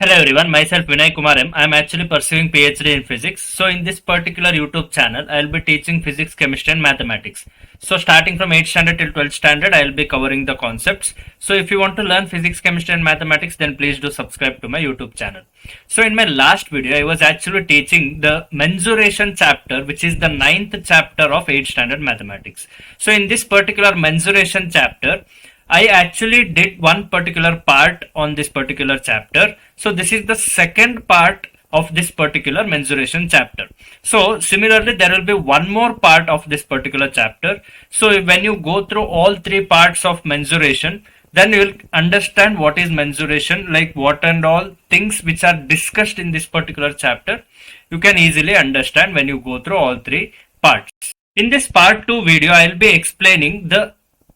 Hello everyone, myself Vinay Kumar M. I am actually pursuing PhD in physics. So in this particular YouTube channel, I will be teaching physics, chemistry and mathematics. So starting from 8th standard till 12th standard, I will be covering the concepts. So if you want to learn physics, chemistry and mathematics, then please do subscribe to my YouTube channel. So in my last video, I was actually teaching the mensuration chapter, which is the 9th chapter of 8th standard mathematics. So in this particular mensuration chapter, I actually did one particular part on this particular chapter. So this is the second part of this particular mensuration chapter. So similarly, there will be one more part of this particular chapter. So when you go through all three parts of mensuration, then you will understand what is mensuration, like what and all things which are discussed in this particular chapter. You can easily understand when you go through all three parts. In this part 2 video, I will be explaining the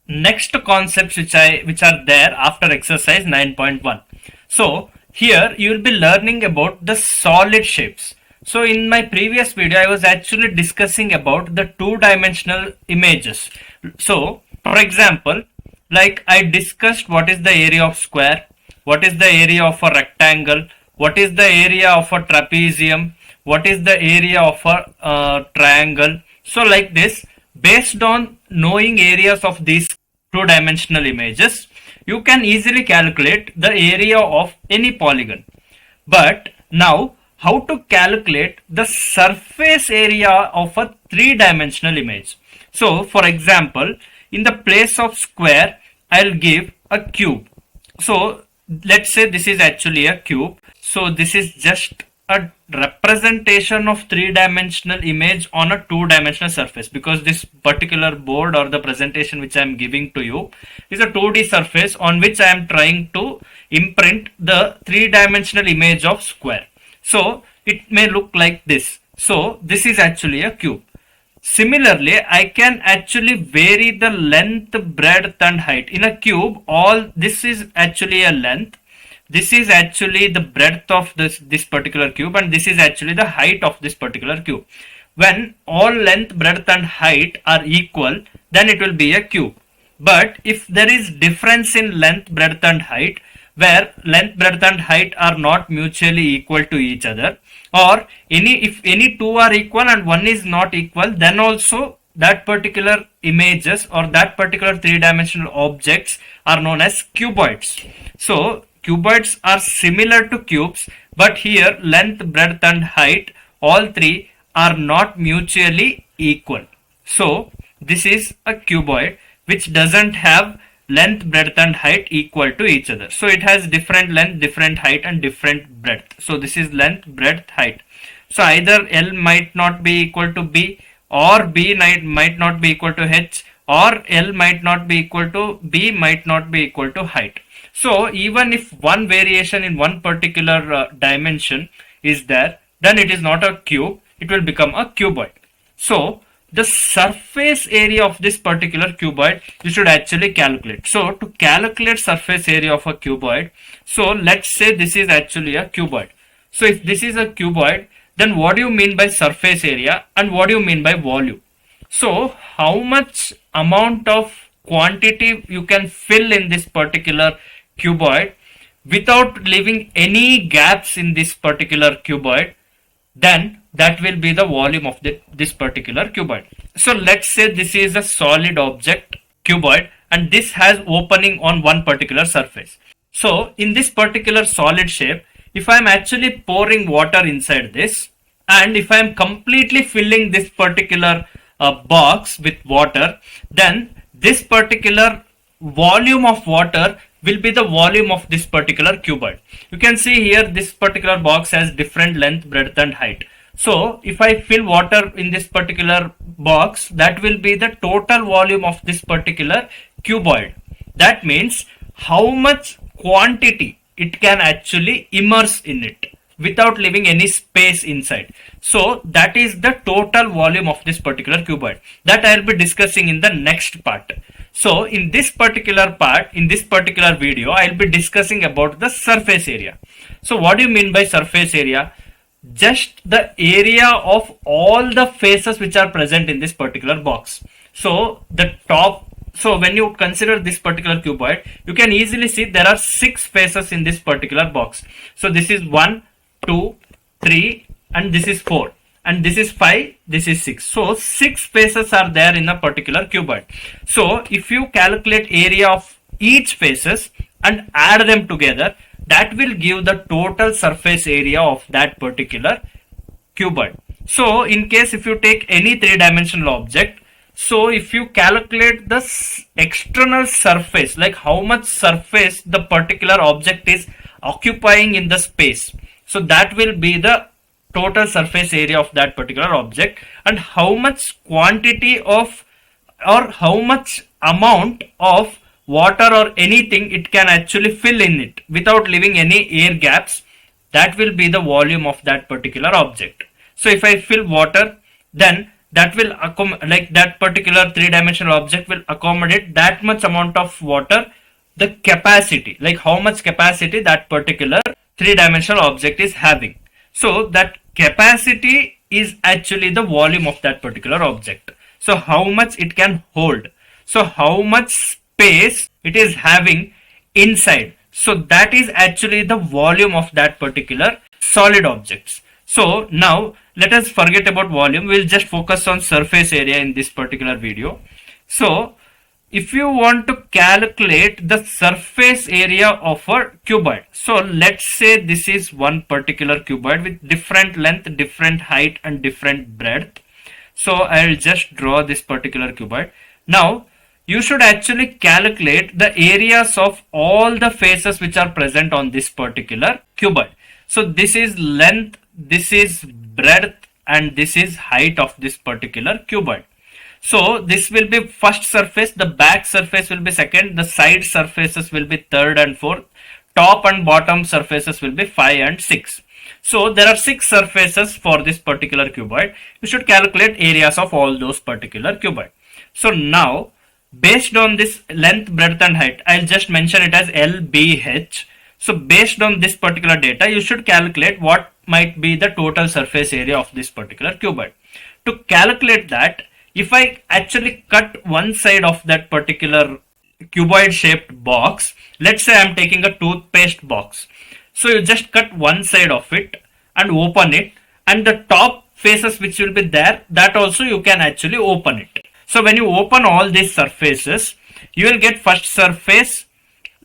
next concepts which are there after exercise 9.1. So here you will be learning about the solid shapes. So in my previous video I was actually discussing about the two-dimensional images. So for example, like I discussed what is the area of square, what is the area of a rectangle, what is the area of a trapezium, what is the area of a triangle. So like this, based on knowing areas of these two-dimensional images, you can easily calculate the area of any polygon. But now, how to calculate the surface area of a three-dimensional image? So, for example, in the place of square, I'll give a cube. So, let's say this is actually a cube. So, this is just a representation of three-dimensional image on a two-dimensional surface, because this particular board or the presentation which I am giving to you is a 2D surface on which I am trying to imprint the three-dimensional image of square. So it may look like this. So this is actually a cube. Similarly, I can actually vary the length, breadth and height. In a cube, all this is actually a length. This is actually the breadth of this particular cube, and this is actually the height of this particular cube. When all length, breadth and height are equal, then it will be a cube. But if there is difference in length, breadth and height, where length, breadth and height are not mutually equal to each other, or if any two are equal and one is not equal, then also that particular images or that particular three-dimensional objects are known as cuboids. So cuboids are similar to cubes, but here length, breadth and height, all three are not mutually equal. So this is a cuboid which doesn't have length, breadth and height equal to each other. So it has different length, different height and different breadth. So this is length, breadth, height. So either L might not be equal to B, or B might not be equal to H, or L might not be equal to B, might not be equal to height. So even if one variation in one particular dimension is there, then it is not a cube, it will become a cuboid. So the surface area of this particular cuboid you should actually calculate. So to calculate surface area of a cuboid, so let's say this is actually a cuboid. So if this is a cuboid, then what do you mean by surface area and what do you mean by volume? So how much amount of quantity you can fill in this particular cuboid without leaving any gaps in this particular cuboid, then that will be the volume of this particular cuboid. So let's say this is a solid object cuboid and this has opening on one particular surface. So in this particular solid shape, if I am actually pouring water inside this, and if I am completely filling this particular box with water, then this particular volume of water will be the volume of this particular cuboid. You can see here this particular box has different length, breadth and height. So if I fill water in this particular box, that will be the total volume of this particular cuboid. That means how much quantity it can actually immerse in it without leaving any space inside. So that is the total volume of this particular cuboid that I will be discussing in the next part. So in this particular part, in this particular video, I will be discussing about the surface area. So what do you mean by surface area? Just the area of all the faces which are present in this particular box. So the top So when you consider this particular cuboid, you can easily see there are 6 faces in this particular box. So this is 1, 2, 3, and this is 4. And this is 5, this is 6. So 6 faces are there in a particular cuboid. So if you calculate area of each faces and add them together, that will give the total surface area of that particular cuboid. So in case if you take any three-dimensional object, so if you calculate the external surface, like how much surface the particular object is occupying in the space, so that will be the total surface area of that particular object, and how much quantity of or how much amount of water or anything it can actually fill in it without leaving any air gaps, that will be the volume of that particular object. So if I fill water, then that will like that particular three-dimensional object will accommodate that much amount of water, the capacity, like how much capacity that particular three-dimensional object is having. So that capacity is actually the volume of that particular object. So how much it can hold, so how much space it is having inside, so that is actually the volume of that particular solid objects. So now let us forget about volume, we'll just focus on surface area in this particular video. So if you want to calculate the surface area of a cuboid, so let's say this is one particular cuboid with different length, different height and different breadth. So I'll just draw this particular cuboid. Now you should actually calculate the areas of all the faces which are present on this particular cuboid. So this is length, this is breadth, and this is height of this particular cuboid. So this will be first surface, the back surface will be second, the side surfaces will be third and fourth, top and bottom surfaces will be 5 and 6. So there are 6 surfaces for this particular cuboid. You should calculate areas of all those particular cuboid. So now based on this length, breadth and height, I'll just mention it as LBH. So based on this particular data, you should calculate what might be the total surface area of this particular cuboid. To calculate that, if I actually cut one side of that particular cuboid shaped box, let's say I'm taking a toothpaste box. So you just cut one side of it and open it, and the top faces which will be there, that also you can actually open it. So when you open all these surfaces, you will get first surface,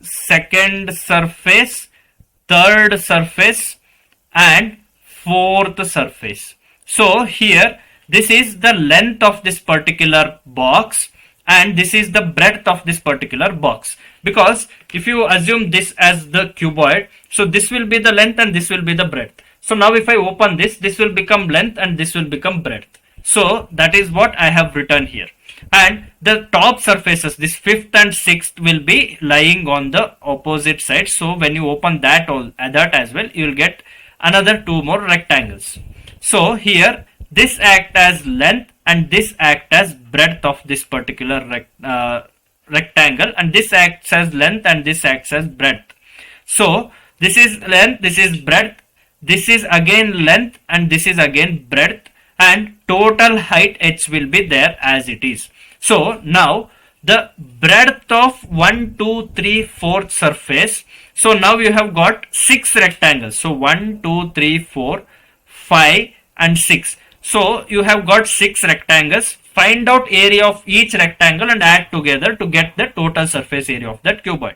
second surface, third surface and fourth surface. So here this is the length of this particular box and this is the breadth of this particular box, because if you assume this as the cuboid, so this will be the length and this will be the breadth. So now if I open this, this will become length and this will become breadth. So that is what I have written here. And the top surfaces, this fifth and sixth, will be lying on the opposite side. So when you open that as well, you will get another 2 more rectangles. So here this act as length and this act as breadth of this particular rectangle, and this acts as length and this acts as breadth. So this is length, this is breadth, this is again length and this is again breadth, and total height h will be there as it is. So now the breadth of 1, 2, 3, 4th surface. So now you have got 6 rectangles. So 1, 2, 3, 4, 5 and 6. So you have got 6 rectangles. Find out area of each rectangle and add together to get the total surface area of that cuboid.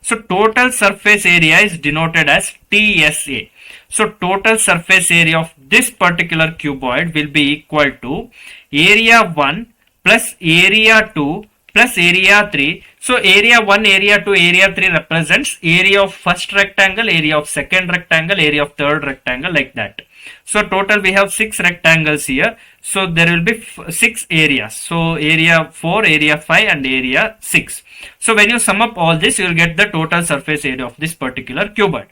So total surface area is denoted as TSA. So total surface area of this particular cuboid will be equal to area 1 plus area 2 plus area 3. So area 1, area 2, area 3 represents area of first rectangle, area of second rectangle, area of third rectangle, like that. So total we have 6 rectangles here. So there will be 6 areas. So area 4, area 5 and area 6. So when you sum up all this, you will get the total surface area of this particular cuboid.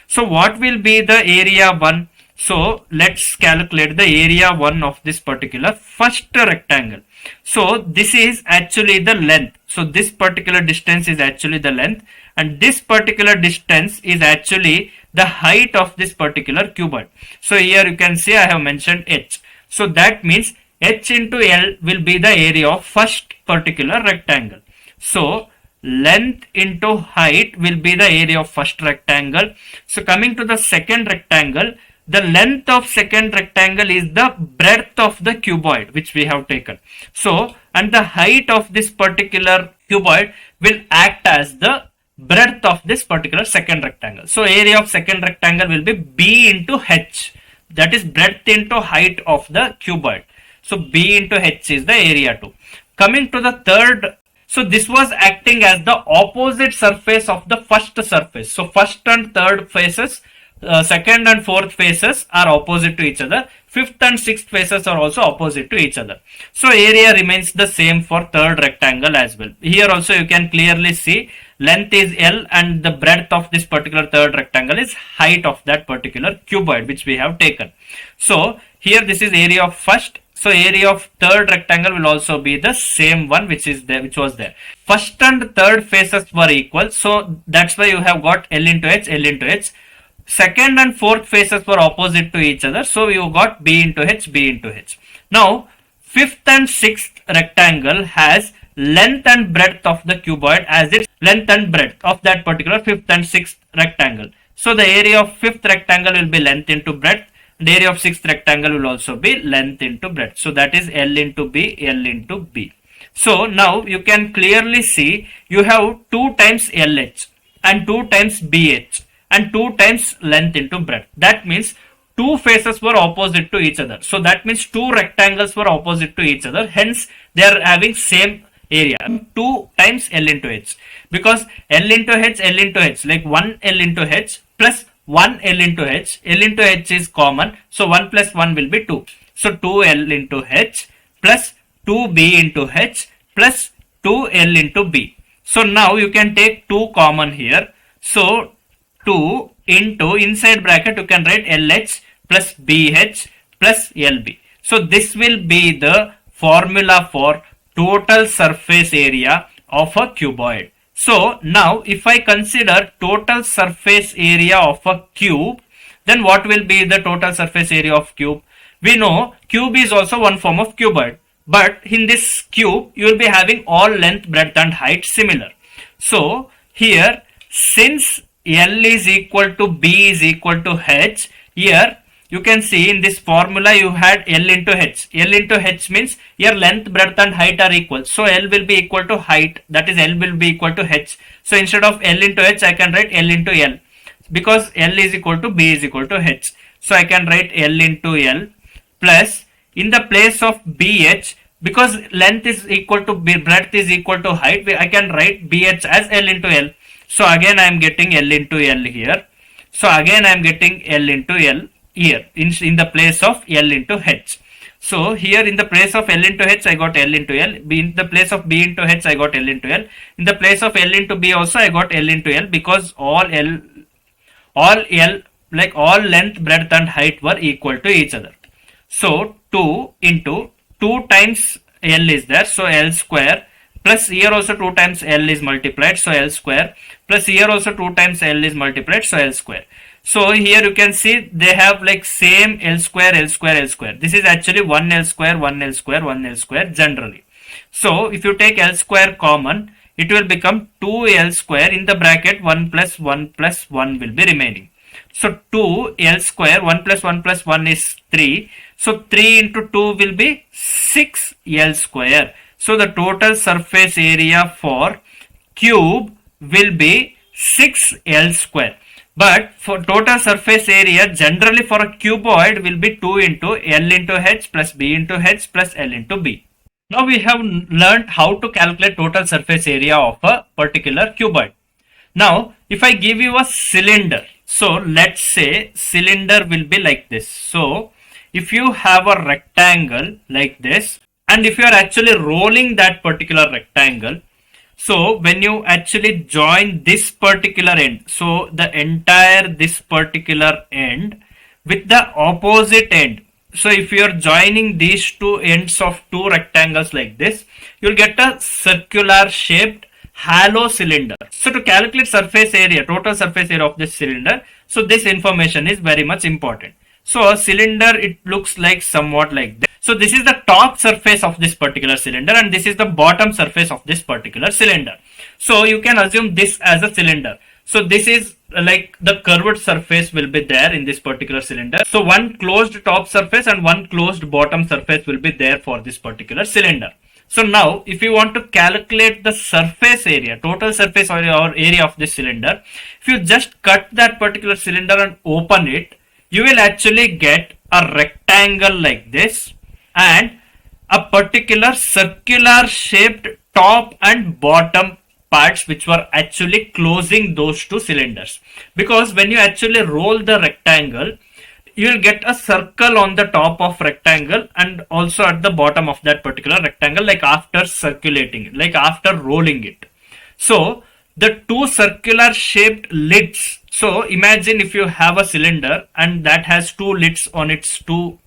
So what will be the area 1? So let's calculate the area 1 of this particular first rectangle. So this is actually the length. So this particular distance is actually the length, and this particular distance is actually the height of this particular cuboid. So here you can see I have mentioned h. So that means h into L will be the area of first particular rectangle. So length into height will be the area of first rectangle. So coming to the second rectangle, the length of second rectangle is the breadth of the cuboid which we have taken. So and the height of this particular cuboid will act as the breadth of this particular second rectangle. So area of second rectangle will be B into H, that is breadth into height of the cuboid. So B into H is the area 2. Coming to the third, so this was acting as the opposite surface of the first surface. So first and third faces, second and fourth faces are opposite to each other. Fifth and sixth faces are also opposite to each other. So area remains the same for third rectangle as well. Here also you can clearly see length is L and the breadth of this particular third rectangle is height of that particular cuboid which we have taken. So here this is area of first. So area of third rectangle will also be the same one which is there, which was there. First and third faces were equal. So that's why you have got L into H, L into H. Second and fourth faces were opposite to each other. So you got B into H, B into H. Now fifth and sixth rectangle has length and breadth of the cuboid as its length and breadth of that particular fifth and sixth rectangle. So the area of fifth rectangle will be length into breadth. The area of sixth rectangle will also be length into breadth. So that is L into B, L into B. So now you can clearly see you have 2 times LH and 2 times BH and 2 times length into breadth. That means 2 faces were opposite to each other. So that means 2 rectangles were opposite to each other. Hence they are having same area, 2 times L into H, because L into H, L into H, like 1 L into H plus 1 L into H. L into H is common, so 1 plus 1 will be 2. So 2 L into H plus 2 B into H plus 2 L into B. So now you can take 2 common here. So 2 into inside bracket you can write LH plus BH plus LB. So this will be the formula for total surface area of a cuboid. So now if I consider total surface area of a cube, then what will be the total surface area of cube? We know cube is also one form of cuboid, but in this cube you will be having all length, breadth and height similar. So here since L is equal to B is equal to H, here you can see in this formula you had L into H. L into H means here length, breadth and height are equal. So L will be equal to height, that is L will be equal to H. So instead of L into H I can write L into L, because L is equal to B is equal to H. So I can write L into L plus in the place of BH, because length is equal to B, breadth is equal to height, I can write BH as L into L. So again I am getting L into L here. So again I am getting L into L here in the place of L into H. So here in the place of L into H I got L into L. In the place of B into H I got L into L. In the place of L into B also I got L into L, because all L like all length, breadth and height were equal to each other. So 2 into 2 times L is there, so L square, plus here also 2 times L is multiplied, so L square, plus here also 2 times L is multiplied, so L square. So here you can see they have like same L square, L square, L square. This is actually 1 L square, 1 L square, 1 L square generally. So if you take L square common, it will become 2 L square, in the bracket 1 plus 1 plus 1 will be remaining. So 2 L square, 1 plus 1 is 3. So 3 into 2 will be 6 L square. So the total surface area for cube will be 6 L square. But for total surface area generally for a cuboid will be 2 into L into H plus B into H plus L into B. Now we have learned how to calculate total surface area of a particular cuboid. Now if I give you a cylinder, so let's say cylinder will be like this. So if you have a rectangle like this, and if you are actually rolling that particular rectangle, so when you actually join this particular end, so the entire this particular end with the opposite end, so if you are joining these two ends of two rectangles like this, you will get a circular shaped hollow cylinder. So to calculate surface area, total surface area of this cylinder, so this information is very much important. So a cylinder, it looks like somewhat like this. So this is the top surface of this particular cylinder and this is the bottom surface of this particular cylinder. So you can assume this as a cylinder. So this is like the curved surface will be there in this particular cylinder. So one closed top surface and one closed bottom surface will be there for this particular cylinder. So now if you want to calculate the surface area, total surface area or area of this cylinder, if you just cut that particular cylinder and open it, you will actually get a rectangle like this and a particular circular shaped top and bottom parts which were actually closing those two cylinders. Because when you actually roll the rectangle, you will get a circle on the top of rectangle and also at the bottom of that particular rectangle, like after circulating it, like after rolling it. So the two circular shaped lids, so imagine if you have a cylinder and that has two lids on its two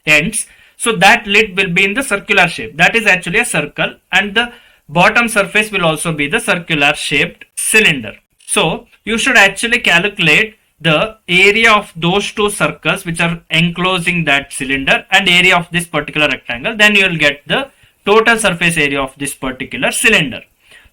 ends, so that lid will be in the circular shape, that is actually a circle, and the bottom surface will also be the circular shaped cylinder. So you should actually calculate the area of those two circles which are enclosing that cylinder and area of this particular rectangle, then you will get the total surface area of this particular cylinder.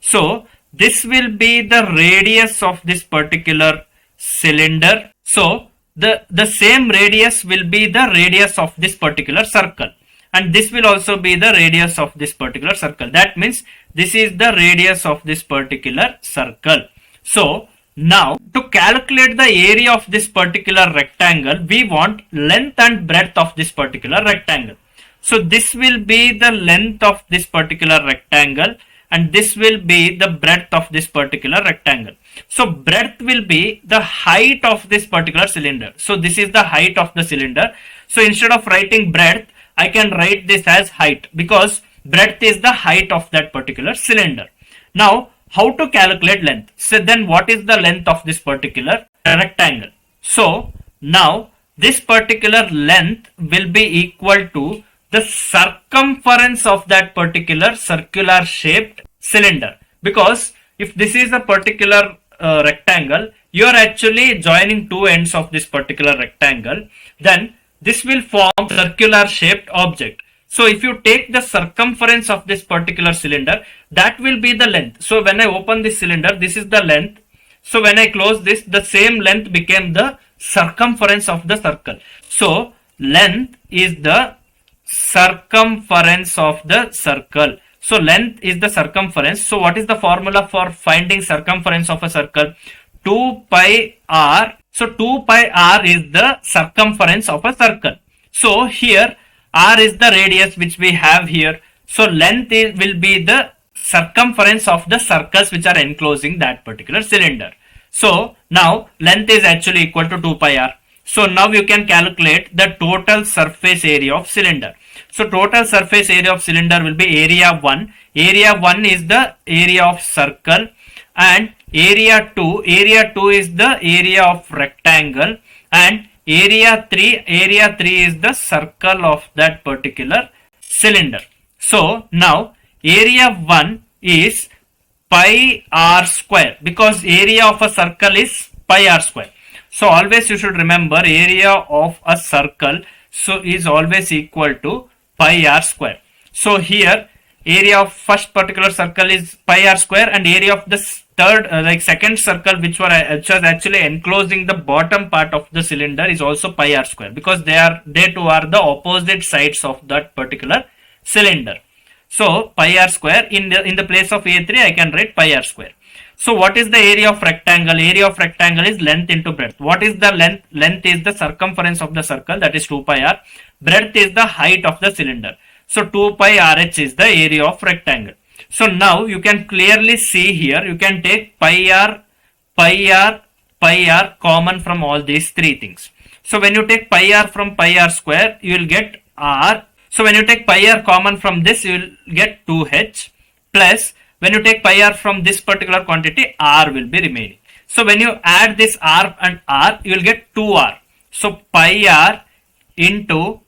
So this will be the radius of this particular cylinder. So the same radius will be the radius of this particular circle, and this will also be the radius of this particular circle. That means this is the radius of this particular circle. So now to calculate the area of this particular rectangle, we want length and breadth of this particular rectangle. So this will be the length of this particular rectangle and this will be the breadth of this particular rectangle. So breadth will be the height of this particular cylinder. So this is the height of the cylinder. So instead of writing breadth, I can write this as height because breadth is the height of that particular cylinder. Now how to calculate length? So then what is the length of this particular rectangle? So now this particular length will be equal to the circumference of that particular circular shaped cylinder, because if this is a particular rectangle, you are actually joining two ends of this particular rectangle, then this will form circular shaped object. So if you take the circumference of this particular cylinder, that will be the length. So when I open this cylinder, this is the length. So when I close this, the same length became the circumference of the circle. So length is the circumference of the circle. So length is the circumference. So what is the formula for finding circumference of a circle? 2 pi r. So 2 pi r is the circumference of a circle. So here r is the radius which we have here. So length will be the circumference of the circles which are enclosing that particular cylinder. So now length is actually equal to 2 pi r. So now you can calculate the total surface area of cylinder. So total surface area of cylinder will be area 1. Area 1 is the area of circle, and area 2 is the area of rectangle, and area 3 is the circle of that particular cylinder. So now area 1 is pi r square, because area of a circle is pi r square. So always you should remember area of a circle so is always equal to pi r square. So here area of first particular circle is pi r square, and area of the second circle which was actually enclosing the bottom part of the cylinder is also pi r square, because they two are the opposite sides of that particular cylinder. So pi r square, in the place of a3 I can write pi r square. So what is the area of rectangle? Area of rectangle is length into breadth. What is the length? Length is the circumference of the circle, that is 2 pi r. Breadth is the height of the cylinder. So 2 pi rh is the area of rectangle. So now you can clearly see here, you can take pi r common from all these three things. So when you take pi r from pi r square, you will get r. So when you take pi r common from this, you will get 2h, plus when you take pi r from this particular quantity, r will be remaining. So when you add this r and r, you will get 2r. So pi r into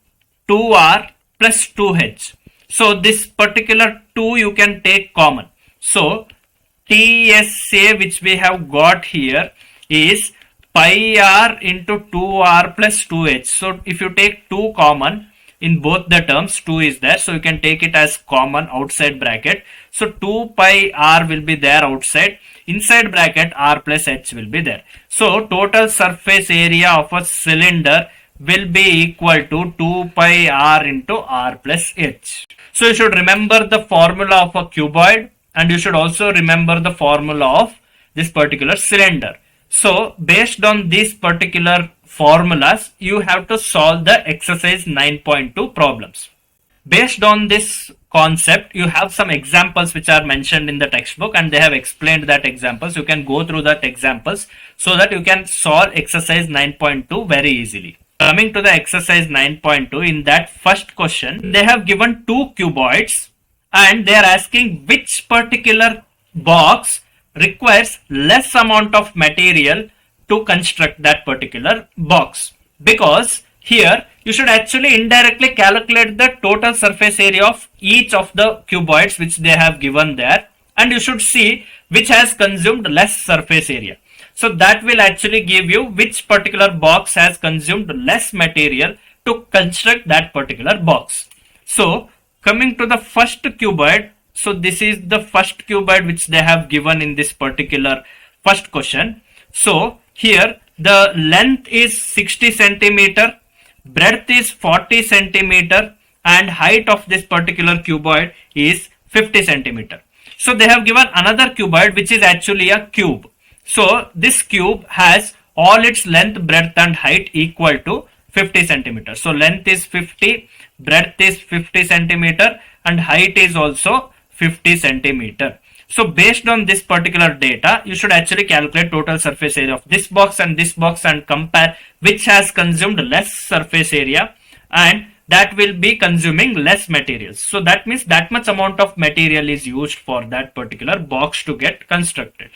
2r plus 2h. So this particular 2 you can take common. So TSA which we have got here is pi r into 2r plus 2h. So if you take 2 common in both the terms, 2 is there, so you can take it as common outside bracket. So 2 pi r will be there outside. Inside bracket r plus h will be there. So total surface area of a cylinder will be equal to 2 pi r into r plus h. So you should remember the formula of a cuboid, and you should also remember the formula of this particular cylinder. So based on these particular formulas, you have to solve the exercise 9.2 problems. Based on this concept, you have some examples which are mentioned in the textbook, and they have explained that examples. You can go through that examples so that you can solve exercise 9.2 very easily. Coming to the exercise 9.2, in that first question, they have given two cuboids and they are asking which particular box requires less amount of material to construct that particular box. Because here you should actually indirectly calculate the total surface area of each of the cuboids which they have given there, and you should see which has consumed less surface area. So that will actually give you which particular box has consumed less material to construct that particular box. So coming to the first cuboid, so this is the first cuboid which they have given in this particular first question. So here the length is 60 centimeter, breadth is 40 centimeter, and height of this particular cuboid is 50 centimeter. So they have given another cuboid which is actually a cube. So this cube has all its length, breadth and height equal to 50 centimeter. So length is 50, breadth is 50 centimeter, and height is also 50 centimeter. So based on this particular data, you should actually calculate total surface area of this box and compare which has consumed less surface area, and that will be consuming less materials. So that means that much amount of material is used for that particular box to get constructed.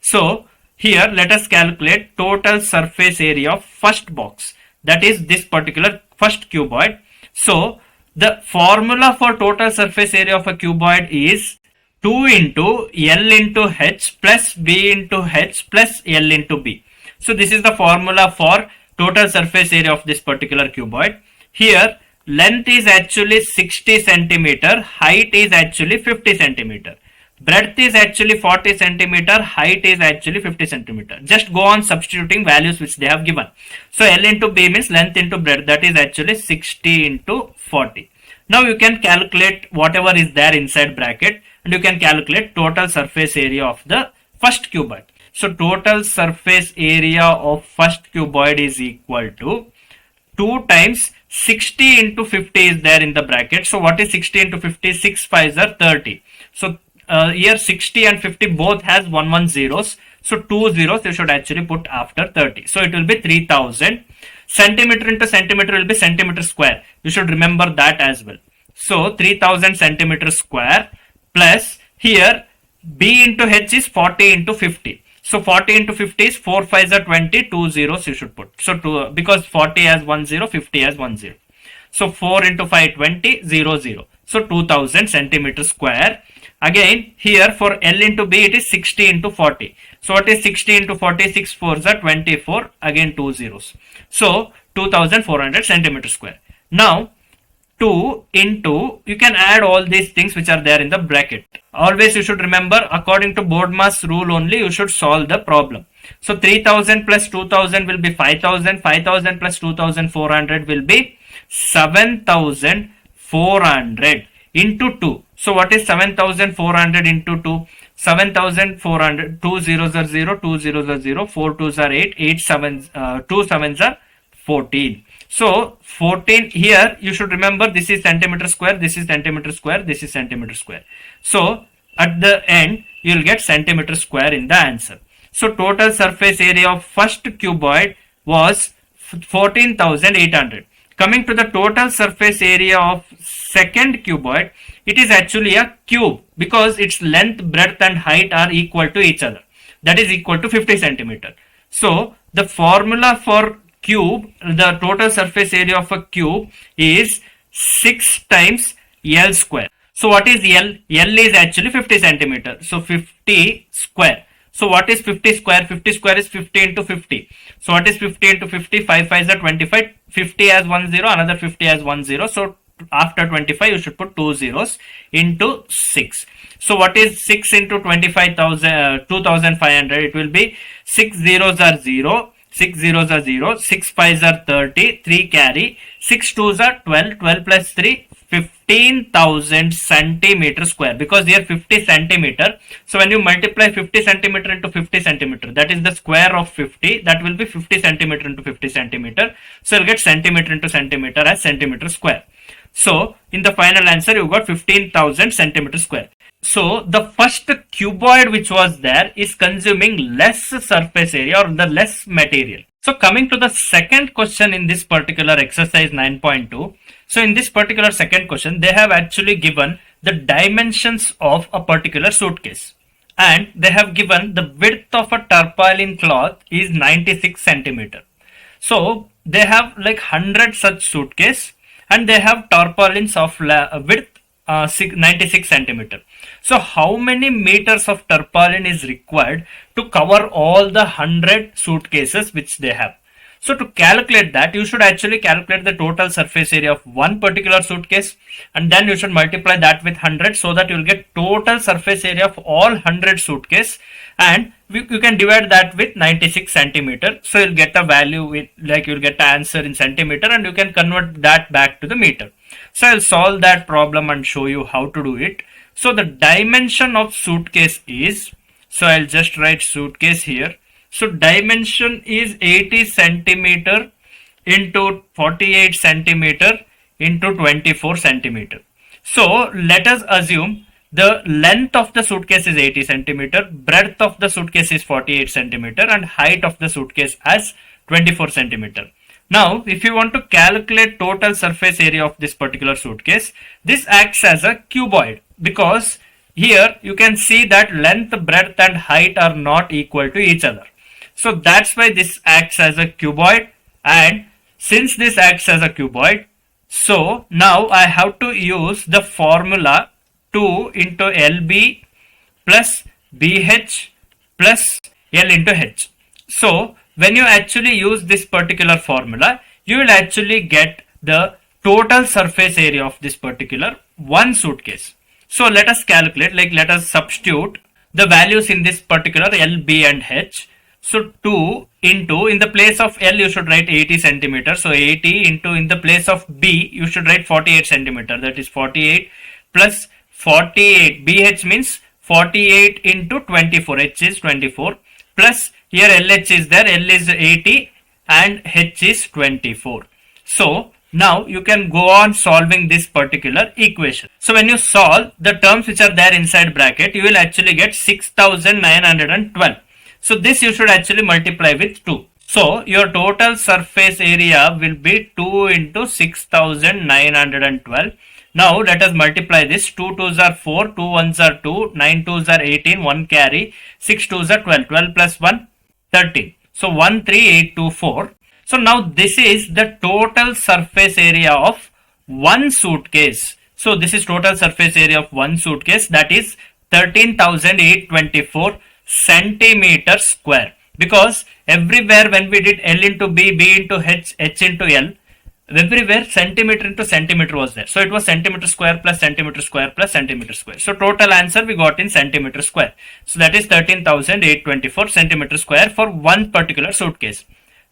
So here let us calculate total surface area of first box, that is this particular first cuboid. So the formula for total surface area of a cuboid is 2 into L into H plus B into H plus L into B. So this is the formula for total surface area of this particular cuboid. Here length is actually 60 centimeter, height is actually 50 centimeter. Breadth is actually 40 centimeter, height is actually 50 centimeter. Just go on substituting values which they have given. So L into B means length into breadth, that is actually 60 into 40. Now you can calculate whatever is there inside bracket, and you can calculate total surface area of the first cuboid. So total surface area of first cuboid is equal to 2 times 60 into 50 is there in the bracket. So what is 60 into 50? 6 5s are 30. So here 60 and 50 both has 1 zeros. So 2 zeros you should actually put after 30. So it will be 3000. Centimeter into centimeter will be centimeter square. You should remember that as well. So 3000 centimeter square plus here B into H is 40 into 50. So 40 into 50 is 4 5s are 20, 2 zeros you should put. So because 40 has 1 zero, 50 has 1 zero. So 4 into 5, 20, 0, 0. So 2000 centimeter square. Again here for L into B it is 60 into 40. So what is 60 into 40? 6 4s are 24. Again 2 zeros. So 2400 centimeter square. Now 2 into, you can add all these things which are there in the bracket. Always you should remember, according to board mass rule only you should solve the problem. So 3000 plus 2000 will be 5000. 5000 plus 2400 will be 7400 into 2. So what is 7400 into 2? 7400, 2 zeros are 0, 2 zeros are 0, 4 2s are 8, 8 sevens, 2 sevens are 14. So 14 here you should remember, this is centimeter square, this is centimeter square, this is centimeter square. So at the end you will get centimeter square in the answer. So total surface area of first cuboid was 14,800. Coming to the total surface area of second cuboid, it is actually a cube because its length, breadth and height are equal to each other. That is equal to 50 centimeter. So the formula for cube, the total surface area of a cube is 6 times L square. So what is L? L is actually 50 centimeter. So 50 square. So what is 50 square? 50 square is 50 into 50. So what is 50 into 50? 5 5 is 25. 50 as 1 0, another 50 as 1 0. So after 25 you should put 2 zeros into 6. So what is 6 into 25,000, 2500? It will be 6 zeros are 0, 6 zeros are 0, 6 5s are 30, 3 carry, 6 2s are 12, 12 plus 3, 15,000 centimeter square, because here 50 centimeter. So when you multiply 50 centimeter into 50 centimeter, that is the square of 50, that will be 50 centimeter into 50 centimeter. So you'll get centimeter into centimeter as centimeter square. So in the final answer you got 15,000 centimeter square. So the first cuboid which was there is consuming less surface area or the less material. So coming to the second question in this particular exercise 9.2. So in this particular second question, they have actually given the dimensions of a particular suitcase. And they have given the width of a tarpaulin cloth is 96 centimeter. So they have like 100 such suitcase and they have tarpaulins of width 96 centimeter. So how many meters of tarpaulin is required to cover all the 100 suitcases which they have? So to calculate that, you should actually calculate the total surface area of one particular suitcase and then you should multiply that with 100 so that you will get total surface area of all 100 suitcase, and you can divide that with 96 centimeter. So you'll get a value with, like, you'll get the answer in centimeter and you can convert that back to the meter. So I'll solve that problem and show you how to do it. So the dimension of suitcase is, so I'll just write suitcase here. So dimension is 80 centimeter into 48 centimeter into 24 centimeter. So let us assume the length of the suitcase is 80 centimeter, breadth of the suitcase is 48 centimeter and height of the suitcase as 24 centimeter. Now if you want to calculate total surface area of this particular suitcase, this acts as a cuboid, because here you can see that length, breadth and height are not equal to each other. So that's why this acts as a cuboid, and since this acts as a cuboid, so now I have to use the formula 2 into LB plus BH plus L into H. So when you actually use this particular formula, you will actually get the total surface area of this particular one suitcase. So let us calculate, like let us substitute the values in this particular L, B and H. So 2 into, in the place of L you should write 80 centimeter. So 80 into, in the place of B you should write 48 centimeter. That is 48 plus 48. BH means 48 into 24. H is 24. Plus here LH is there. L is 80 and H is 24. So now you can go on solving this particular equation. So when you solve the terms which are there inside bracket, you will actually get 6912. So this you should actually multiply with 2. So your total surface area will be 2 into 6912. Now let us multiply this. 2 2s are 4, 2 1s are 2, 9 2s are 18, 1 carry, 6 2s are 12, 12 plus 1, 13. So 13824. So now this is the total surface area of one suitcase. So this is total surface area of one suitcase, that is 13,824 centimeter square, because everywhere when we did L into B, B into H, H into L, everywhere centimeter into centimeter was there. So it was centimeter square plus centimeter square plus centimeter square. So total answer we got in centimeter square. So that is 13,824 centimeter square for one particular suitcase.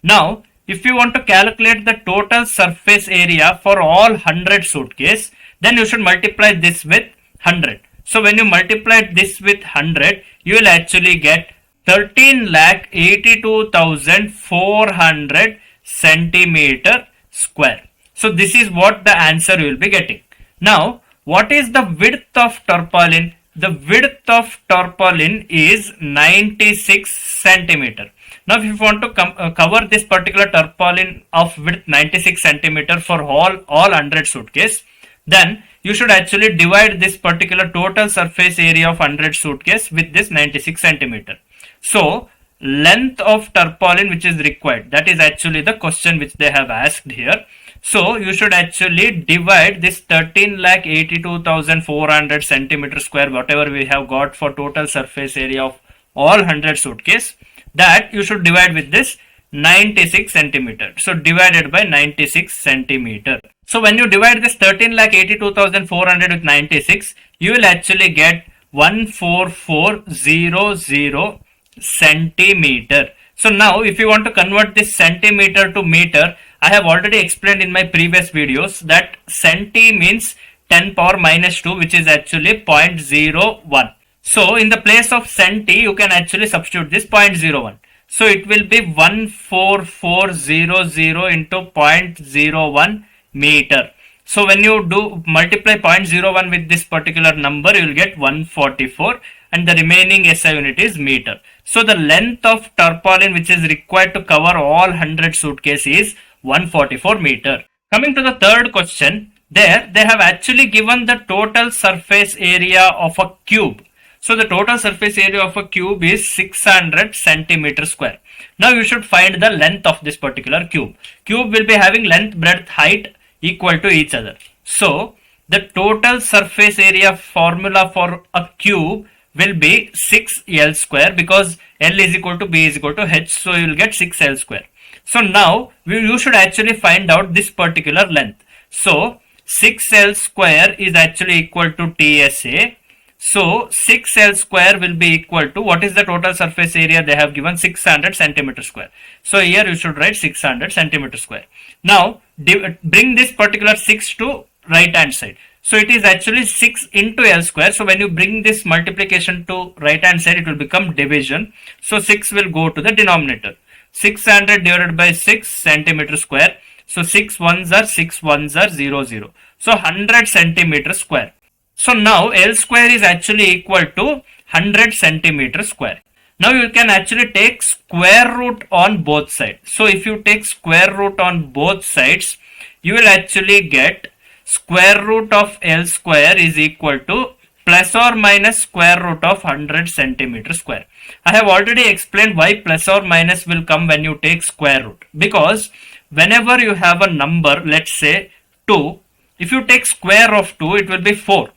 Now if you want to calculate the total surface area for all 100 suitcase, then you should multiply this with 100. So when you multiply this with 100, you will actually get 13,82,400 centimeter square. So this is what the answer you will be getting. Now what is the width of tarpaulin? The width of tarpaulin is 96 centimeter. Now if you want to cover this particular tarpaulin of width 96 centimeter for all 100 suitcase, then you should actually divide this particular total surface area of 100 suitcase with this 96 centimeter. So length of tarpaulin which is required, that is actually the question which they have asked here. So you should actually divide this 13,82,400 centimeter square, whatever we have got for total surface area of all 100 suitcase, that you should divide with this 96 centimeter. So divided by 96 centimeter. So when you divide this 13,82,400 with 96, you will actually get 14400 centimeter. So now if you want to convert this centimeter to meter, I have already explained in my previous videos that centi means 10 power minus 2, which is actually 0.01. So in the place of centi, you can actually substitute this 0.01. So it will be 14400 into 0.01 meter. So when you do multiply 0.01 with this particular number, you will get 144, and the remaining SI unit is meter. So the length of tarpaulin which is required to cover all 100 suitcases is 144 meter. Coming to the third question, there they have actually given the total surface area of a cube. So the total surface area of a cube is 600 centimeter square. Now you should find the length of this particular cube. Cube will be having length, breadth, height equal to each other. So the total surface area formula for a cube will be 6L square, because L is equal to B is equal to H. So you will get 6L square. So now you should actually find out this particular length. So 6L square is actually equal to TSA. So 6L square will be equal to, what is the total surface area they have given? 600 centimeter square. So here you should write 600 centimeter square. Now bring this particular 6 to right hand side. So it is actually 6 into L square. So when you bring this multiplication to right hand side, it will become division. So 6 will go to the denominator. 600 divided by 6 centimeter square. So 6 ones are 6 ones are 0. So 100 centimeter square. So now L square is actually equal to 100 centimeter square. Now you can actually take square root on both sides. So if you take square root on both sides, you will actually get square root of L square is equal to plus or minus square root of 100 centimeter square. I have already explained why plus or minus will come when you take square root. Because whenever you have a number, let's say 2, if you take square of 2, it will be 4.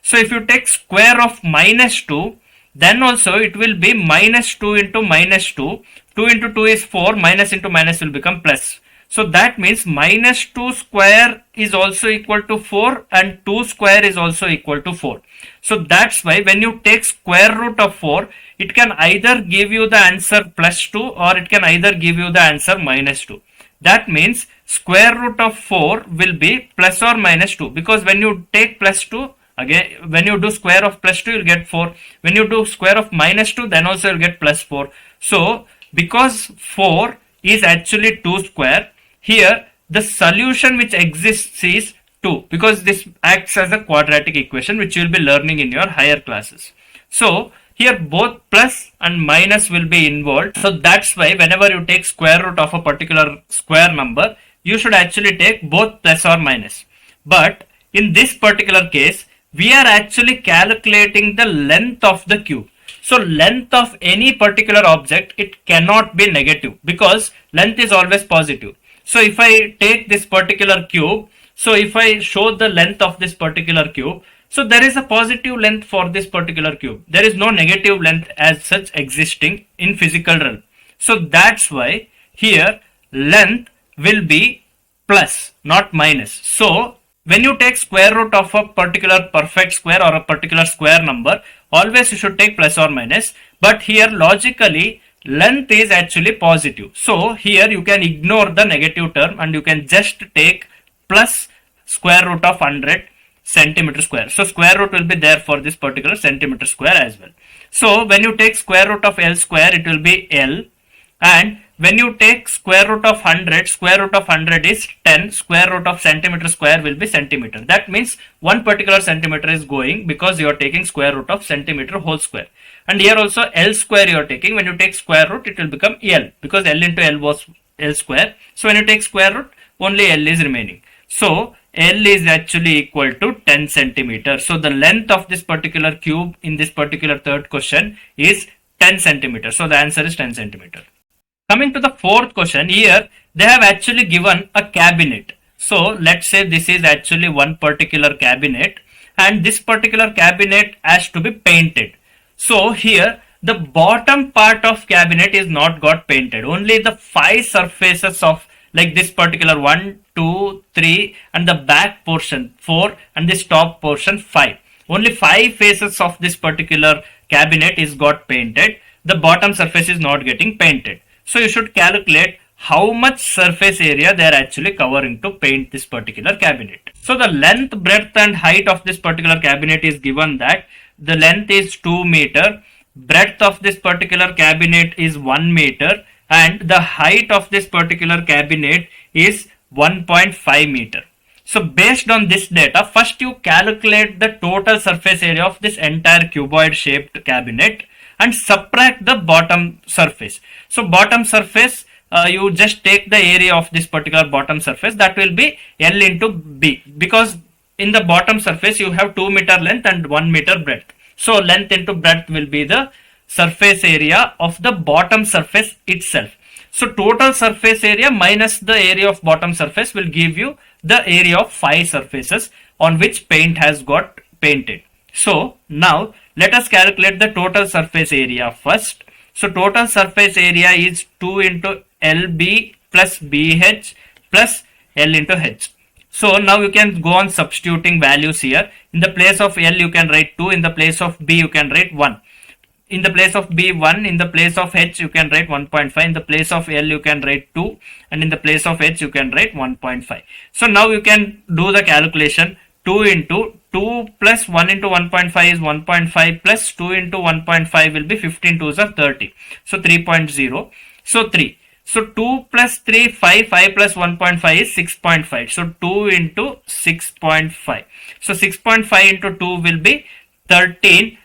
So if you take square of minus 2, then also it will be minus 2 into minus 2. 2 into 2 is 4, minus into minus will become plus. So that means minus 2 square is also equal to 4 and 2 square is also equal to 4. So that's why when you take square root of 4, it can either give you the answer plus 2 or it can either give you the answer minus 2. That means square root of 4 will be plus or minus 2, because when you take plus 2, again when you do square of plus 2 you will get 4. When you do square of minus 2, then also you will get plus 4. So because 4 is actually 2 square, here the solution which exists is 2, because this acts as a quadratic equation which you will be learning in your higher classes. So here both plus and minus will be involved. So that's why whenever you take square root of a particular square number, you should actually take both plus or minus. But in this particular case, we are actually calculating the length of the cube. So length of any particular object, it cannot be negative, because length is always positive. So if I take this particular cube, so if I show the length of this particular cube, so there is a positive length for this particular cube. There is no negative length as such existing in physical realm. So that's why here length will be plus, not minus. So when you take square root of a particular perfect square or a particular square number, always you should take plus or minus. But here logically length is actually positive. So here you can ignore the negative term and you can just take plus square root of 100 centimeter square. So square root will be there for this particular centimeter square as well. So when you take square root of L square, it will be L. And when you take square root of 100, square root of 100 is 10, square root of centimeter square will be centimeter. That means one particular centimeter is going, because you are taking square root of centimeter whole square. And here also L square you are taking. When you take square root, it will become L, because L into L was L square. So when you take square root, only L is remaining. So L is actually equal to 10 centimeter. So the length of this particular cube in this particular third question is 10 centimeter. So the answer is 10 centimeter. Coming to the fourth question, here they have actually given a cabinet. So let's say this is actually one particular cabinet, and this particular cabinet has to be painted. So here the bottom part of cabinet is not got painted. Only the 5 surfaces of like this particular 1, 2, 3 and the back portion 4 and this top portion 5. Only 5 faces of this particular cabinet is got painted. The bottom surface is not getting painted. So you should calculate how much surface area they are actually covering to paint this particular cabinet. So the length, breadth and height of this particular cabinet is given that the length is 2 meter, breadth of this particular cabinet is 1 meter and the height of this particular cabinet is 1.5 meter. So based on this data, first you calculate the total surface area of this entire cuboid shaped cabinet and subtract the bottom surface. So bottom surface, you just take the area of this particular bottom surface, that will be L into B, because in the bottom surface you have 2 meter length and 1 meter breadth. So length into breadth will be the surface area of the bottom surface itself. So total surface area minus the area of bottom surface will give you the area of 5 surfaces on which paint has got painted. So now let us calculate the total surface area first. So total surface area is 2 into LB plus BH plus L into H. So now you can go on substituting values here. In the place of L you can write 2, in the place of B you can write 1. In the place of B 1, in the place of H you can write 1.5, in the place of L you can write 2 and in the place of H you can write 1.5. So now you can do the calculation. 2 into 2 plus 1 into 1.5 is 1.5 plus 2 into 1.5 will be 15 2s are 30. So 3.0. So 3. So 2 plus 3, 5, 5 plus 1.5 is 6.5. So 2 into 6.5. So 6.5 into 2 will be 13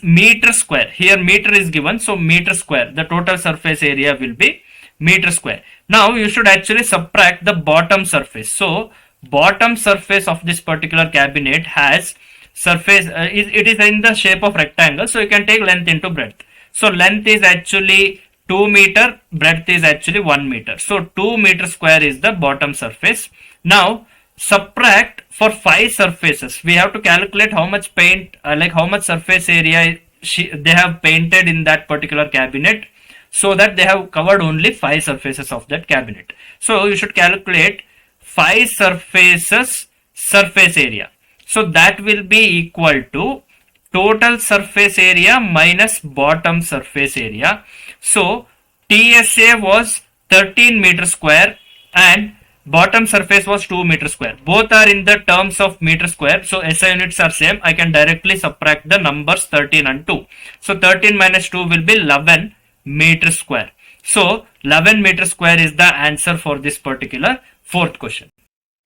meter square. Here meter is given, so meter square. The total surface area will be meter square. Now you should actually subtract the bottom surface. So bottom surface of this particular cabinet has surface, it is in the shape of rectangle, so you can take length into breadth. So length is actually 2 meter, breadth is actually 1 meter. So 2 meter square is the bottom surface. Now subtract for 5 surfaces. We have to calculate how much paint, like how much surface area they have painted in that particular cabinet, so that they have covered only 5 surfaces of that cabinet. So you should calculate 5 surfaces surface area. So that will be equal to total surface area minus bottom surface area. So TSA was 13 meter square and bottom surface was 2 meter square. Both are in the terms of meter square. So SI units are same. I can directly subtract the numbers 13 and 2. So 13 minus 2 will be 11 meter square. So 11 meter square is the answer for this particular fourth question.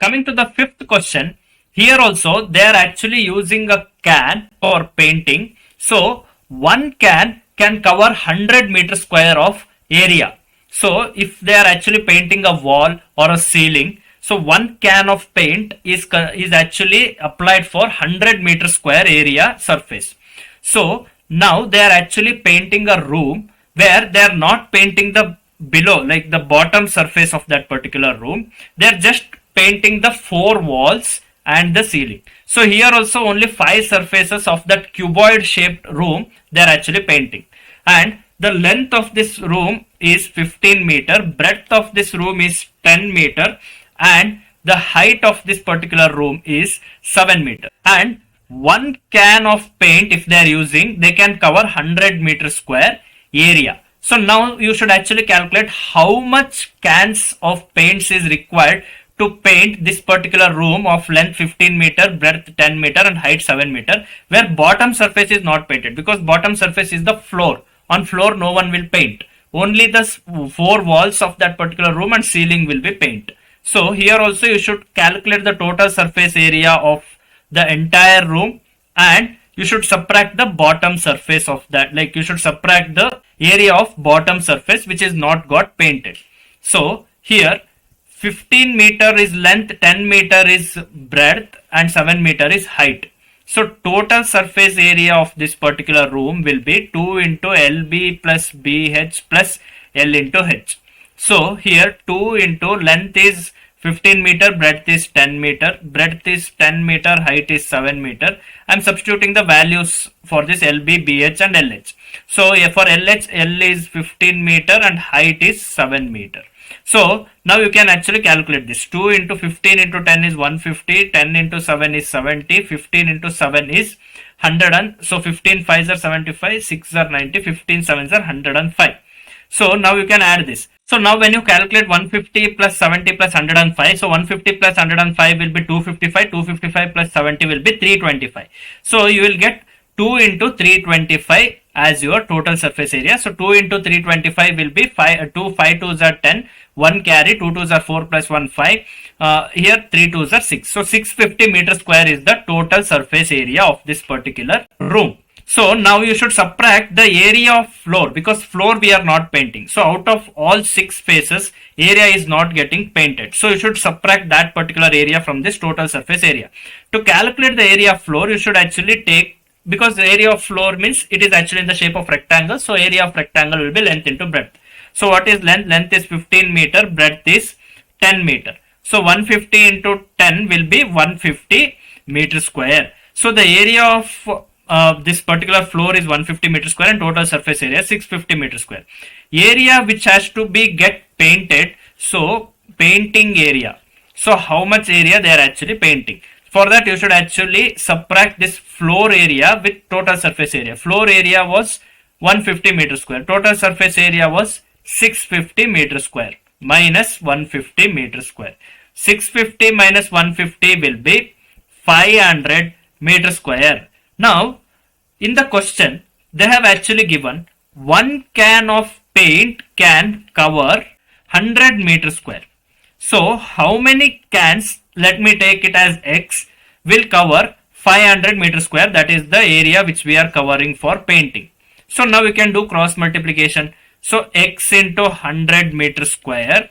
Coming to the fifth question, here also they are actually using a can for painting. So one can cover 100 meter square of area. So if they are actually painting a wall or a ceiling, so one can of paint is actually applied for 100 meter square area surface. So now they are actually painting a room where they are not painting the below, like the bottom surface of that particular room. They are just painting the 4 walls and the ceiling. So here also only 5 surfaces of that cuboid shaped room they are actually painting. And the length of this room is 15 meter, breadth of this room is 10 meter and the height of this particular room is 7 meter. And one can of paint, if they are using, they can cover 100 meter square area. So now you should actually calculate how much cans of paints is required to paint this particular room of length 15 meter, breadth 10 meter and height 7 meter, where bottom surface is not painted, because bottom surface is the floor. On floor no one will paint. Only the 4 walls of that particular room and ceiling will be painted. So here also you should calculate the total surface area of the entire room and you should subtract the bottom surface of that, like you should subtract the area of bottom surface which is not got painted. So here 15 meter is length, 10 meter is breadth and 7 meter is height. So total surface area of this particular room will be 2 into LB plus BH plus L into H. So here 2 into length is 15 meter, breadth is 10 meter, breadth is 10 meter, height is 7 meter. I'm substituting the values for this LB, BH and LH. So for LH, L is 15 meter and height is 7 meter. So now you can actually calculate this. 2 into 15 into 10 is 150, 10 into 7 is 70, 15 into 7 is 100 and so 15 5s are 75, 6 are 90, 15 7s are 105. So now you can add this. So now when you calculate 150 plus 70 plus 105, so 150 plus 105 will be 255, 255 plus 70 will be 325. So you will get 2 into 325 as your total surface area. So 2 into 325 will be 5, 2, 5 2s are 10, 1 carry, 2 2s are 4 plus 1 5, here 3 2s are 6. So 650 meter square is the total surface area of this particular room. So now you should subtract the area of floor, because floor we are not painting. So out of all 6 faces, area is not getting painted. So you should subtract that particular area from this total surface area. To calculate the area of floor, you should actually take, because the area of floor means it is actually in the shape of rectangle. So area of rectangle will be length into breadth. So what is length? Length is 15 meter, breadth is 10 meter. So 150 into 10 will be 150 meter square. So the area of this particular floor is 150 meter square and total surface area 650 meter square. Area which has to be get painted, so painting area. So how much area they are actually painting? For that you should actually subtract this floor area with total surface area. Floor area was 150 meter square, total surface area was 650 meter square minus 150 meter square. 650 minus 150 will be 500 meter square. Now in the question they have actually given 1 can of paint can cover 100 meter square. So how many cans, let me take it as X, will cover 500 meter square, that is the area which we are covering for painting. So now we can do cross multiplication. So X into 100 meter square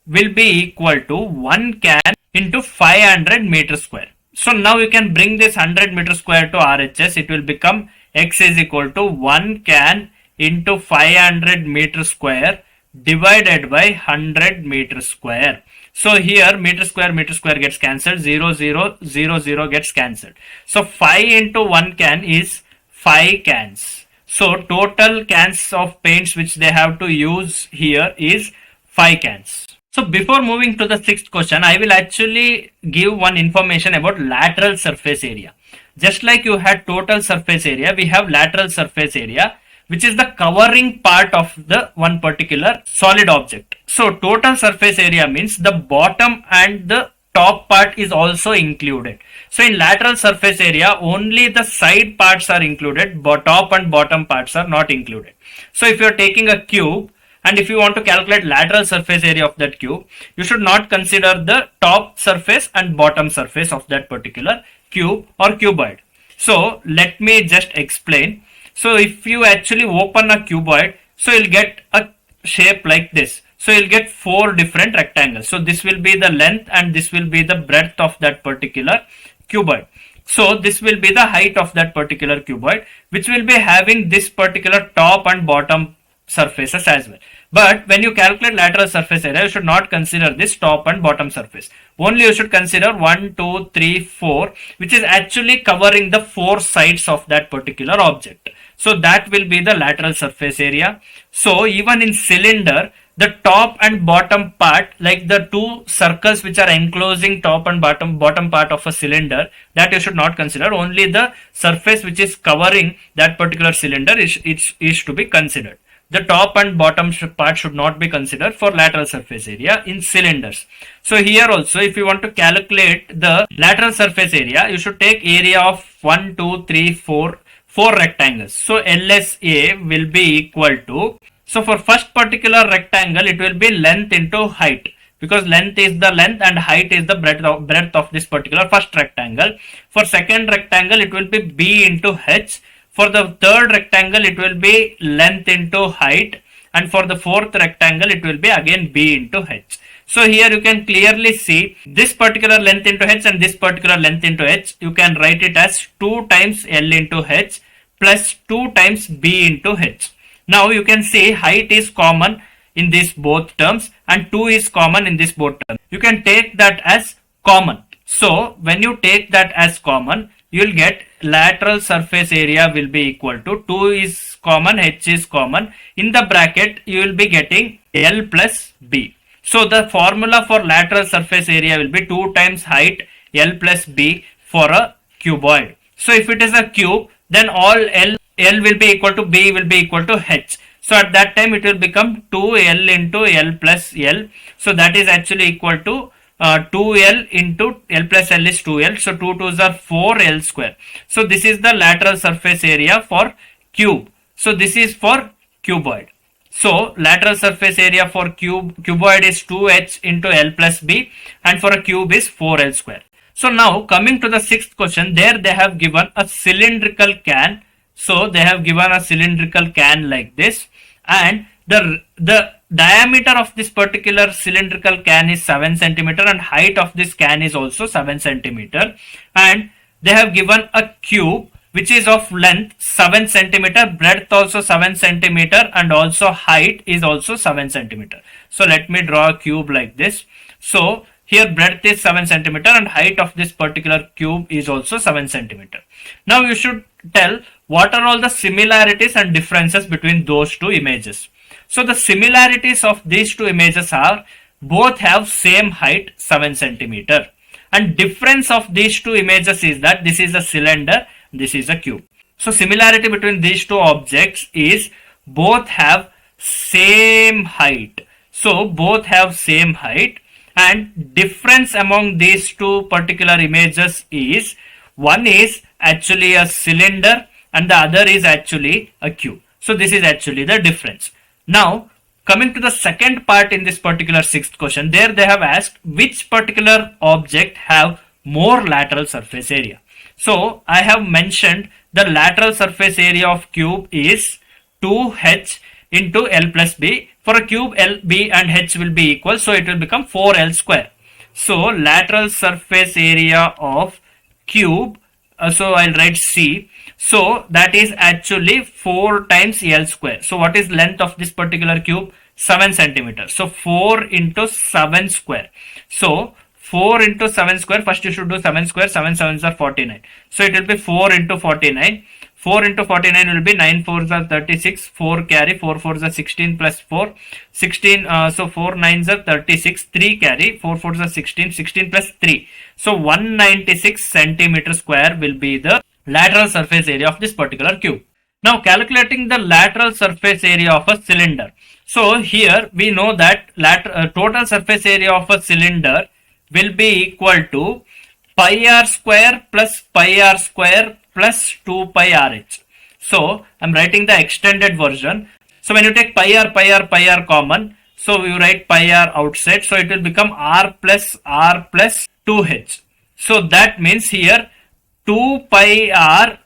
will be equal to 1 can into 500 meter square. So now you can bring this 100 meter square to RHS. It will become X is equal to 1 can into 500 meter square divided by 100 meter square. So here meter square gets cancelled, 0 0 0 0 gets cancelled. So 5 into 1 can is 5 cans. So total cans of paints which they have to use here is 5 cans. So before moving to the 6th question, I will actually give one information about lateral surface area. Just like you had total surface area, we have lateral surface area, which is the covering part of the one particular solid object. So total surface area means the bottom and the top part is also included. So in lateral surface area, only the side parts are included, but top and bottom parts are not included. So if you are taking a cube, and if you want to calculate lateral surface area of that cube, you should not consider the top surface and bottom surface of that particular cube or cuboid. So let me just explain. So if you actually open a cuboid, so you'll get a shape like this. So you'll get 4 different rectangles. So this will be the length and this will be the breadth of that particular cuboid. So this will be the height of that particular cuboid, which will be having this particular top and bottom surfaces as well. But when you calculate lateral surface area, you should not consider this top and bottom surface. Only you should consider 1, 2, 3, 4, which is actually covering the 4 sides of that particular object. So that will be the lateral surface area. So even in cylinder, the top and bottom part, like the 2 circles which are enclosing top and bottom part of a cylinder, that you should not consider. Only the surface which is covering that particular cylinder is to be considered. The top and bottom part should not be considered for lateral surface area in cylinders. So here also, if you want to calculate the lateral surface area, you should take area of 1, 2, 3, 4 rectangles. So LSA will be equal to, so for first particular rectangle, it will be length into height, because length is the length and height is the breadth of this particular first rectangle. For second rectangle, it will be B into H. For the third rectangle, it will be length into height, and for the fourth rectangle, it will be again B into H. So here you can clearly see this particular length into H and this particular length into H. You can write it as 2 times L into H plus 2 times B into H. Now you can see height is common in these both terms and 2 is common in this both terms. You can take that as common. So when you take that as common, you will get lateral surface area will be equal to 2 is common, h is common. In the bracket, you will be getting L plus B. So the formula for lateral surface area will be 2 times height L plus B for a cuboid. So if it is a cube, then all L will be equal to B will be equal to H. So at that time it will become 2L into L plus L. So that is actually equal to 2L into L plus L is 2L. So 2 2s are 4L square. So this is the lateral surface area for cube. So this is for cuboid. So lateral surface area for cuboid is 2H into L plus B, and for a cube is 4L square. So now coming to the sixth question, there they have given a cylindrical can. So they have given a cylindrical can like this, and the diameter of this particular cylindrical can is 7 centimeter and height of this can is also 7 centimeter, and they have given a cube which is of length 7 centimeter, breadth also 7 centimeter, and also height is also 7 centimeter. So let me draw a cube like this. So here breadth is 7 centimeter and height of this particular cube is also 7 centimeter. Now you should tell what are all the similarities and differences between those two images. So the similarities of these two images are both have same height 7 centimeter, and difference of these two images is that this is a cylinder, this is a cube. So similarity between these two objects is both have same height. So both have same height, and difference among these two particular images is one is actually a cylinder and the other is actually a cube. So this is actually the difference. Now coming to the second part in this particular sixth question, there they have asked which particular object have more lateral surface area. So I have mentioned the lateral surface area of cube is 2H into L plus B. For a cube, L, B and H will be equal, so it will become 4L square. So lateral surface area of cube, so I'll write C. So that is actually 4 times L square. So what is length of this particular cube? 7 centimeters. So 4 into 7 square. So 4 into 7 square, first you should do 7 square, 7 sevens are 49. So it will be 4 into 49. 4 into 49 will be 9 4s are 36, 4 carry, 4 4s are 16 plus 4, 16, so 4 9s are 36, 3 carry, 4 4s are 16, 16 plus 3. So 196 centimeter square will be the lateral surface area of this particular cube. Now calculating the lateral surface area of a cylinder. So here we know that total surface area of a cylinder will be equal to pi r square plus 2 pi rh. So I'm writing the extended version. So when you take pi r common, so you write pi r outside, so it will become r plus 2h. So that means here 2 pi r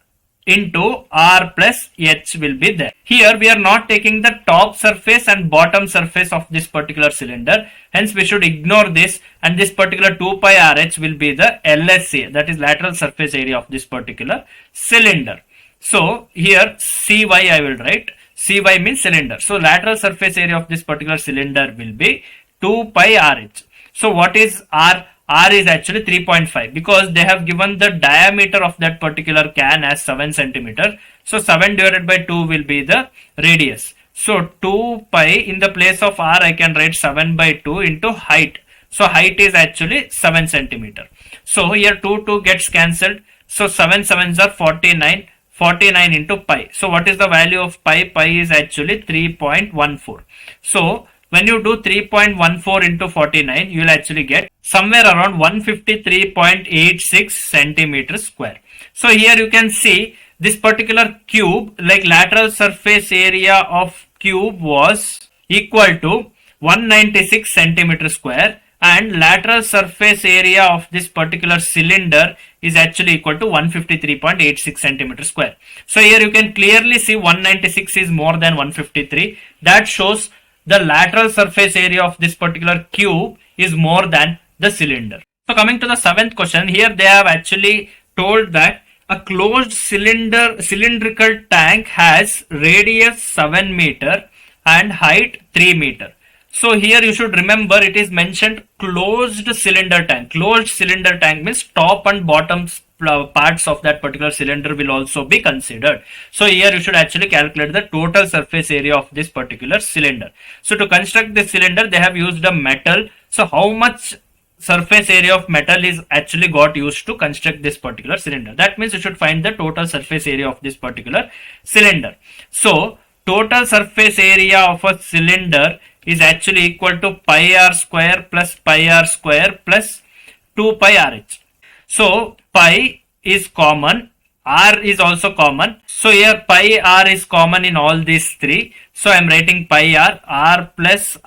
into r plus h will be there. Here we are not taking the top surface and bottom surface of this particular cylinder, hence we should ignore this, and this particular 2 pi rh will be the LSA, that is lateral surface area of this particular cylinder. So here CY I will write, CY means cylinder. So lateral surface area of this particular cylinder will be 2 pi rh. So what is r? R is actually 3.5 because they have given the diameter of that particular can as 7 centimeter. So 7 divided by 2 will be the radius. So 2 pi in the place of r I can write 7 by 2 into height. So height is actually 7 centimeter. So here 2 gets cancelled. So 7 sevens are 49. 49 into pi. So what is the value of pi? Pi is actually 3.14. So when you do 3.14 into 49, you will actually get somewhere around 153.86 centimeters square. So here you can see this particular cube, like lateral surface area of cube was equal to 196 centimeters square, and lateral surface area of this particular cylinder is actually equal to 153.86 centimeters square. So here you can clearly see 196 is more than 153. That shows the lateral surface area of this particular cube is more than the cylinder. So coming to the seventh question, here they have actually told that a closed cylindrical tank has radius 7 meter and height 3 meter. So here you should remember it is mentioned closed cylinder tank. Closed cylinder tank means top and bottom parts of that particular cylinder will also be considered. So here you should actually calculate the total surface area of this particular cylinder. So to construct this cylinder they have used a metal. So how much surface area of metal is actually got used to construct this particular cylinder? That means you should find the total surface area of this particular cylinder. So total surface area of a cylinder is actually equal to pi r square plus 2 pi rh. So pi is common, r is also common. So here pi r is common in all these three. So I am writing pi r plus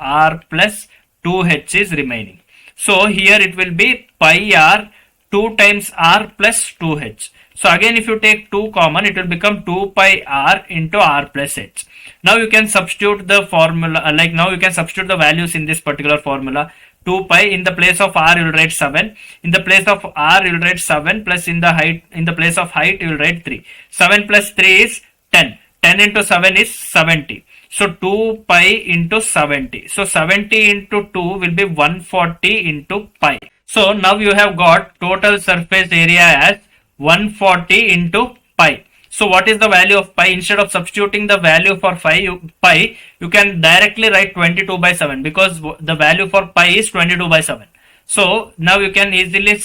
2h is remaining. So here it will be pi r 2 times r plus 2h. So again if you take 2 common it will become 2 pi r into r plus h. Now you can substitute the formula, now you can substitute the values in this particular formula. 2 pi in the place of r you will write 7, in the place of r you will write 7 plus in the place of height you will write 3. 7 plus 3 is 10, 10 into 7 is 70. So 2 pi into 70. So 70 into 2 will be 140 into pi. So now you have got total surface area as 140 into pi. So what is the value of pi? Instead of substituting the value for pi, you can directly write 22 by 7 because the value for pi is 22 by 7. So now you can easily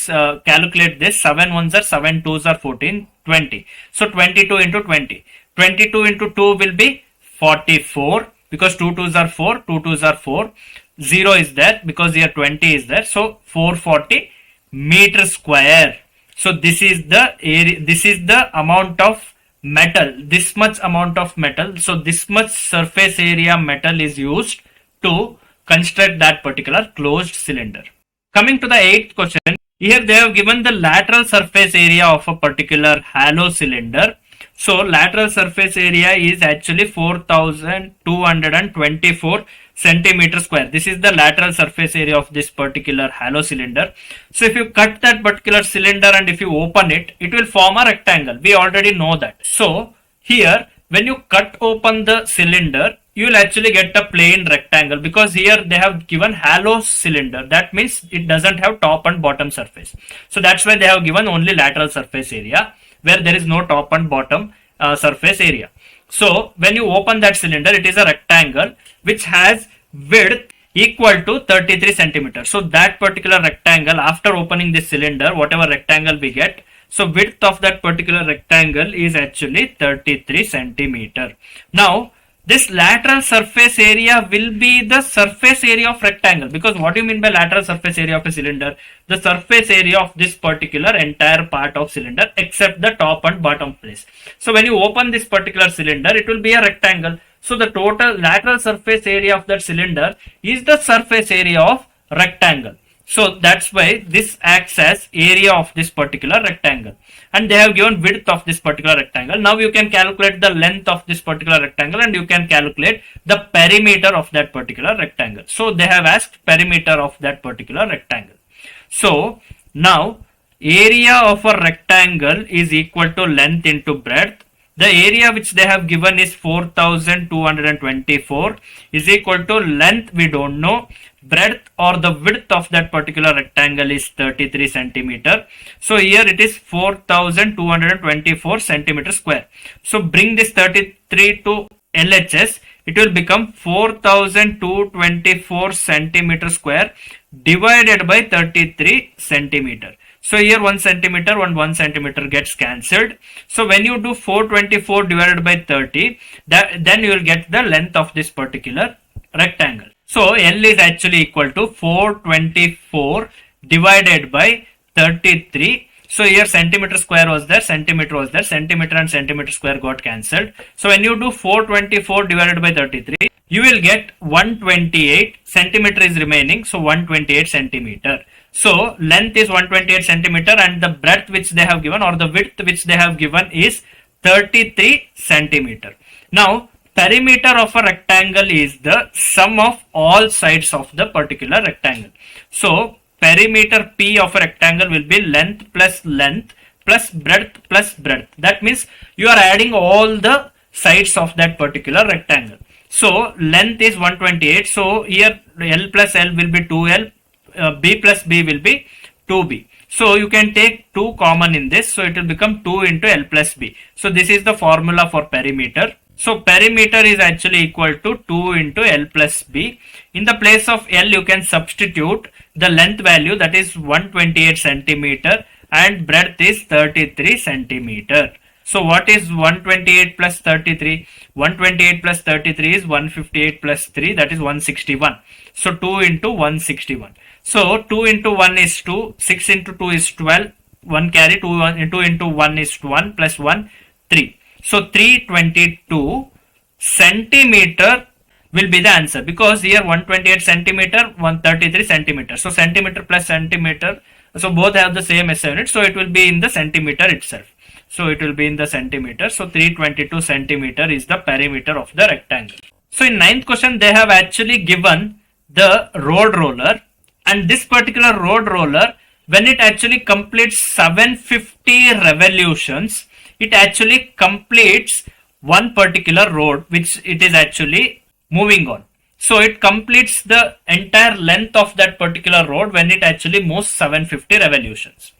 calculate this. 7 ones are 7 twos are 14, 20. So 22 into 20. 22 into 2 will be 44 because 2 twos are 4, 2 twos are 4. 0 is there because here 20 is there. So 440 meter square. So this is the area, this is the amount of metal, this much amount of metal. So this much surface area metal is used to construct that particular closed cylinder. Coming to the 8th question, here they have given the lateral surface area of a particular hollow cylinder. So lateral surface area is actually 4224 centimeter square. This is the lateral surface area of this particular hollow cylinder. So if you cut that particular cylinder and if you open it, it will form a rectangle. We already know that. So here when you cut open the cylinder, you will actually get a plain rectangle because here they have given hollow cylinder. That means it doesn't have top and bottom surface. So that's why they have given only lateral surface area where there is no top and bottom surface area. So when you open that cylinder, it is a rectangle which has width equal to 33 centimeters. So that particular rectangle, after opening this cylinder, whatever rectangle we get, so width of that particular rectangle is actually 33 centimeter. Now this lateral surface area will be the surface area of rectangle, because what do you mean by lateral surface area of a cylinder? The surface area of this particular entire part of cylinder except the top and bottom place. So when you open this particular cylinder, it will be a rectangle. So the total lateral surface area of that cylinder is the surface area of rectangle. So that's why this acts as area of this particular rectangle, and they have given width of this particular rectangle. Now you can calculate the length of this particular rectangle and you can calculate the perimeter of that particular rectangle. So they have asked perimeter of that particular rectangle. So now area of a rectangle is equal to length into breadth. The area which they have given is 4224 is equal to length we don't know, breadth or the width of that particular rectangle is 33 centimeter. So here it is 4224 centimeter square. So bring this 33 to LHS, it will become 4224 centimeter square divided by 33 centimeter. So here 1 centimeter and 1 centimeter gets cancelled. So when you do 424 divided by 30, then you will get the length of this particular rectangle. So L is actually equal to 424 divided by 33. So here centimeter square was there, centimeter was there, centimeter and centimeter square got cancelled. So when you do 424 divided by 33, you will get 128 centimeter is remaining. So 128 centimeter. So length is 128 centimeter and the breadth which they have given or the width which they have given is 33 centimeter. Now perimeter of a rectangle is the sum of all sides of the particular rectangle. So perimeter P of a rectangle will be length plus breadth plus breadth. That means you are adding all the sides of that particular rectangle. So length is 128. So here L plus L will be 2L, B plus B will be 2B. So you can take 2 common in this, so it will become 2 into L plus B. So this is the formula for perimeter. So perimeter is actually equal to 2 into L plus B. In the place of L, you can substitute the length value, that is 128 centimeter, and breadth is 33 centimeter. So what is 128 plus 33? 128 plus 33 is 158 plus 3, that is 161. So 2 into 161. So 2 into 1 is 2, 6 into 2 is 12, 1 carry, 2 into 1 is 1 plus 1, 3. So 322 centimeter will be the answer, because here 128 centimeter, 133 centimeter. So centimeter plus centimeter, so both have the same SI unit, so it will be in the centimeter itself. So it will be in the centimeter. So 322 centimeter is the perimeter of the rectangle. So in 9th question, they have actually given the road roller, and this particular road roller, when it actually completes 750 revolutions, it actually completes one particular road which it is actually moving on. So it completes the entire length of that particular road when it actually moves 750 revolutions.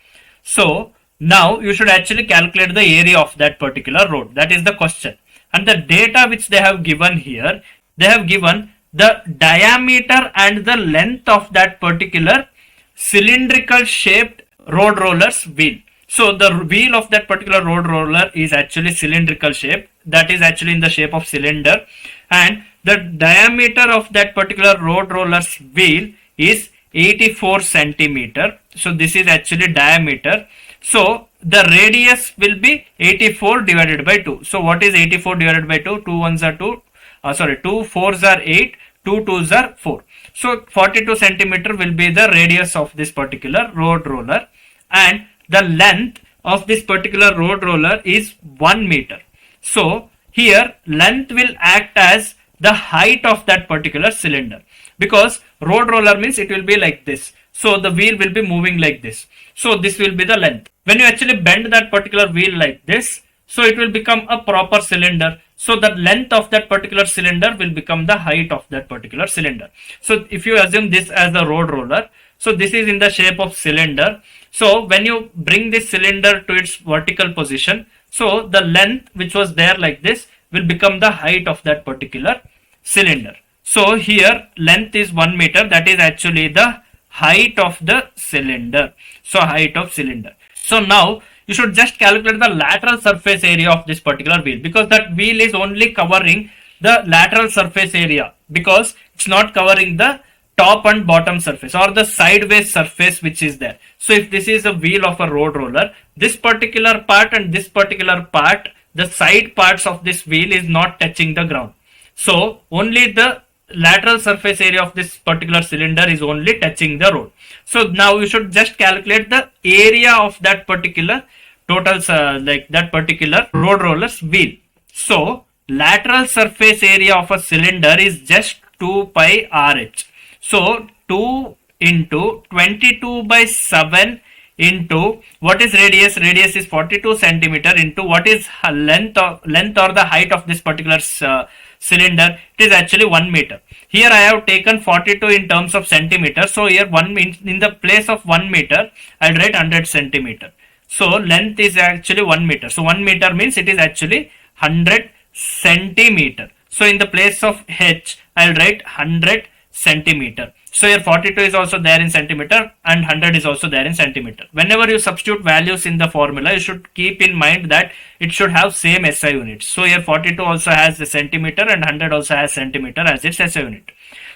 So now you should actually calculate the area of that particular road. That is the question. And the data which they have given here, they have given the diameter and the length of that particular cylindrical shaped road roller's wheel. So the wheel of that particular road roller is actually cylindrical shape, that is actually in the shape of cylinder, and the diameter of that particular road roller's wheel is 84 centimeter. So this is actually diameter. So the radius will be 84 divided by 2. So what is 84 divided by 2? 2 ones are 2, 2 fours are 8, 2 twos are 4. So 42 centimeter will be the radius of this particular road roller, and the length of this particular road roller is 1 meter. So here length will act as the height of that particular cylinder, because road roller means it will be like this. So the wheel will be moving like this. So this will be the length. When you actually bend that particular wheel like this, so it will become a proper cylinder. So the length of that particular cylinder will become the height of that particular cylinder. So if you assume this as the road roller, so this is in the shape of cylinder. So when you bring this cylinder to its vertical position, so the length which was there like this will become the height of that particular cylinder. So here length is 1 meter, that is actually the height of the cylinder. So height of cylinder. So now you should just calculate the lateral surface area of this particular wheel, because that wheel is only covering the lateral surface area, because it's not covering the top and bottom surface or the sideways surface which is there. So if this is a wheel of a road roller, this particular part and this particular part, the side parts of this wheel is not touching the ground. So only the lateral surface area of this particular cylinder is only touching the road. So now you should just calculate the area of that particular total like that particular road roller's wheel. So lateral surface area of a cylinder is just 2 pi RH. So 2 into 22 by 7 into what is radius? Radius is 42 centimeter into what is length or the height of this particular cylinder. It is actually 1 meter. Here I have taken 42 in terms of centimeter. So here in the place of 1 meter, I'll write 100 centimeter. So length is actually 1 meter. So 1 meter means it is actually 100 centimeter. So in the place of H, I'll write 100 centimeter. So here 42 is also there in centimeter and 100 is also there in centimeter. Whenever you substitute values in the formula, you should keep in mind that it should have same SI units. So here 42 also has the centimeter and 100 also has centimeter as its SI unit.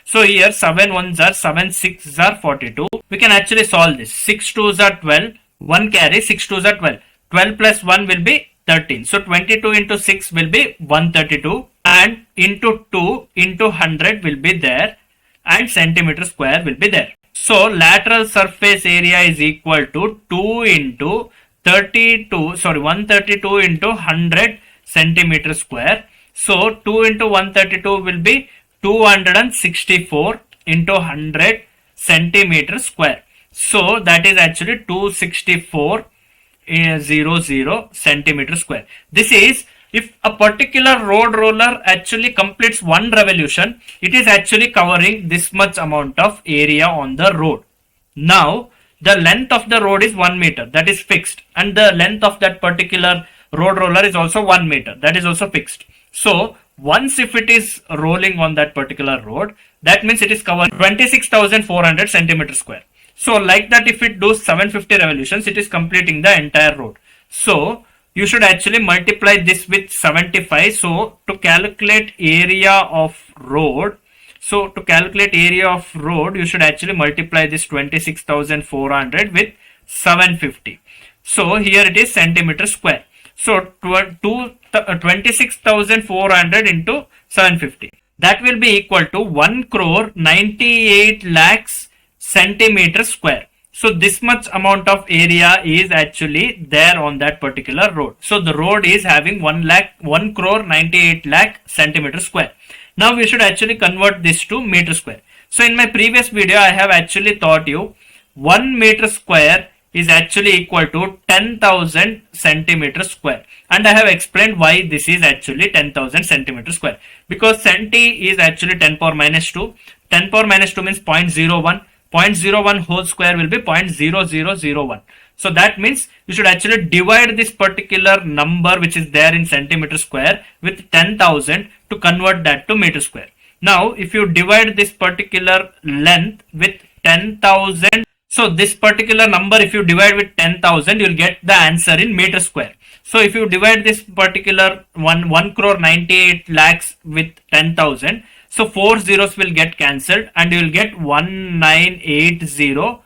So here 7 ones are 7 6s are 42. We can actually solve this. 6 2s are 12. 1 carry, 6 2s are 12. 12 plus 1 will be 13. So 22 into 6 will be 132, and into 2 into 100 will be there, and centimeter square will be there. So lateral surface area is equal to 2 into 132 into 100 centimeter square. So 2 into 132 will be 264 into 100 centimeter square. So that is actually 264 00 centimeter square. This is if a particular road roller actually completes one revolution, it is actually covering this much amount of area on the road. Now, the length of the road is 1 meter, that is fixed, and the length of that particular road roller is also 1 meter, that is also fixed. So, once if it is rolling on that particular road, that means it is covering 26,400 centimeter square. So, like that, if it does 750 revolutions, it is completing the entire road. So, you should actually multiply this with 75. So, to calculate area of road, you should actually multiply this 26,400 with 750. So, here it is centimeter square. So, 26,400 into 750. That will be equal to 1 crore 98 lakhs centimeter square. So this much amount of area is actually there on that particular road. So the road is having 1 crore 98 lakh centimeter square. Now we should actually convert this to meter square. So in my previous video, I have actually taught you 1 meter square is actually equal to 10,000 centimeter square. And I have explained why this is actually 10,000 centimeter square. Because centi is actually 10 power minus 2. 10 power minus 2 means 0.01. 0.01 whole square will be 0.0001. So that means you should actually divide this particular number which is there in centimeter square with 10,000 to convert that to meter square. Now if you divide this particular length with 10,000, so this particular number if you divide with 10,000, you will get the answer in meter square. So if you divide this particular 1 crore 98 lakhs with 10,000, so 4 zeros will get cancelled and you will get 1980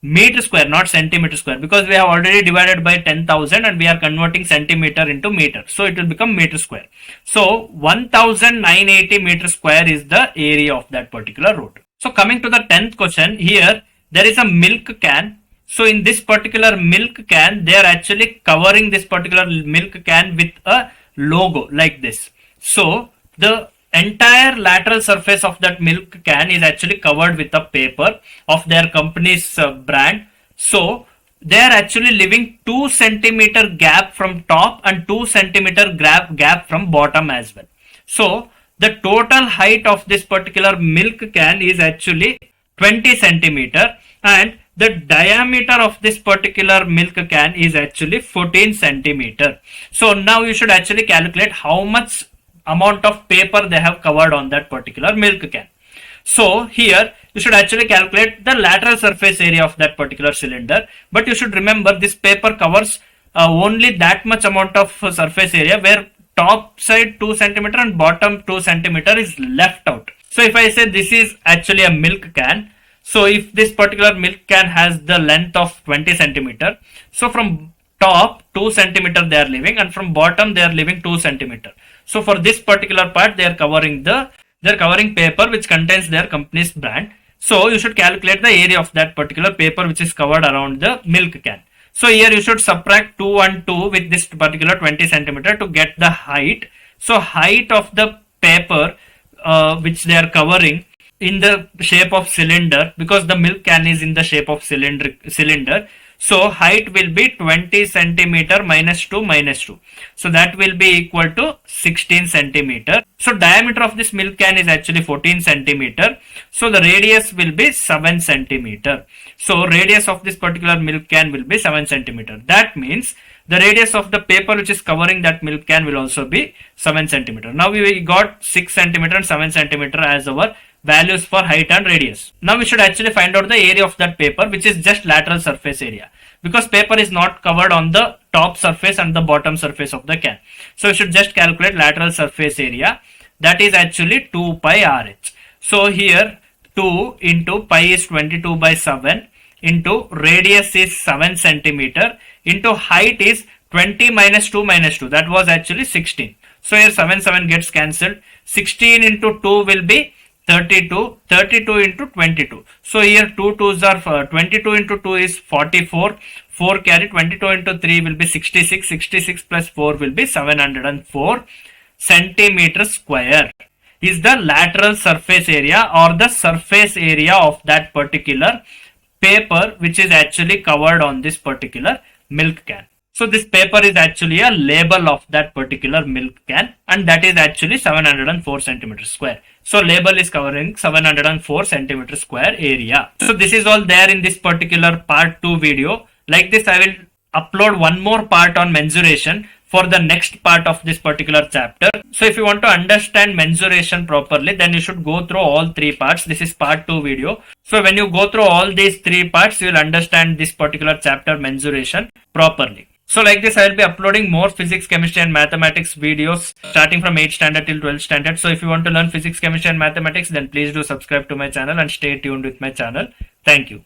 meter square, not centimeter square, because we have already divided by 10,000 and we are converting centimeter into meter. So it will become meter square. So 1980 meter square is the area of that particular road. So coming to the 10th question, here there is a milk can. So in this particular milk can, they are actually covering this particular milk can with a logo like this. So the entire lateral surface of that milk can is actually covered with a paper of their company's brand. So they are actually leaving 2 centimeter gap from top and 2 centimeter gap from bottom as well. So the total height of this particular milk can is actually 20 centimeter and the diameter of this particular milk can is actually 14 centimeter. So now you should actually calculate how much amount of paper they have covered on that particular milk can. So here you should actually calculate the lateral surface area of that particular cylinder, but you should remember this paper covers only that much amount of surface area where top side 2 centimeter and bottom 2 centimeter is left out. So if I say this is actually a milk can, so if this particular milk can has the length of 20 centimeter, so from top 2 centimeter they are leaving and from bottom they are leaving 2 centimeter. So for this particular part they are covering paper which contains their company's brand. So you should calculate the area of that particular paper which is covered around the milk can. So here you should subtract 2 and 2 with this particular 20 centimeter to get the height. So height of the paper which they are covering in the shape of cylinder, because the milk can is in the shape of cylinder. So height will be 20 centimeter minus 2 minus 2. So that will be equal to 16 centimeter. So diameter of this milk can is actually 14 centimeter. So the radius will be 7 centimeter. So radius of this particular milk can will be 7 centimeter. That means the radius of the paper which is covering that milk can will also be 7 centimeter. Now we got 6 centimeter and 7 centimeter as our values for height and radius. Now we should actually find out the area of that paper which is just lateral surface area, because paper is not covered on the top surface and the bottom surface of the can. So we should just calculate lateral surface area, that is actually 2 pi RH. So here 2 into pi is 22 by 7 into radius is 7 centimeter into height is 20 minus 2 minus 2, that was actually 16. So here 7 gets cancelled. 16 into 2 will be 32, 32 into 22. So here 2 2s are 22 into 2 is 44, 4 carry, 22 into 3 will be 66, 66 plus 4 will be 704 centimeter square is the lateral surface area or the surface area of that particular paper which is actually covered on this particular milk can. So this paper is actually a label of that particular milk can, and that is actually 704 centimeters square. So label is covering 704 centimeters square area. So this is all there in this particular part 2 video. Like this, I will upload one more part on mensuration for the next part of this particular chapter. So if you want to understand mensuration properly, then you should go through all three parts. This is part 2 video. So when you go through all these three parts, you will understand this particular chapter mensuration properly. So like this, I will be uploading more physics, chemistry and mathematics videos starting from 8th standard till 12th standard. So if you want to learn physics, chemistry and mathematics, then please do subscribe to my channel and stay tuned with my channel. Thank you.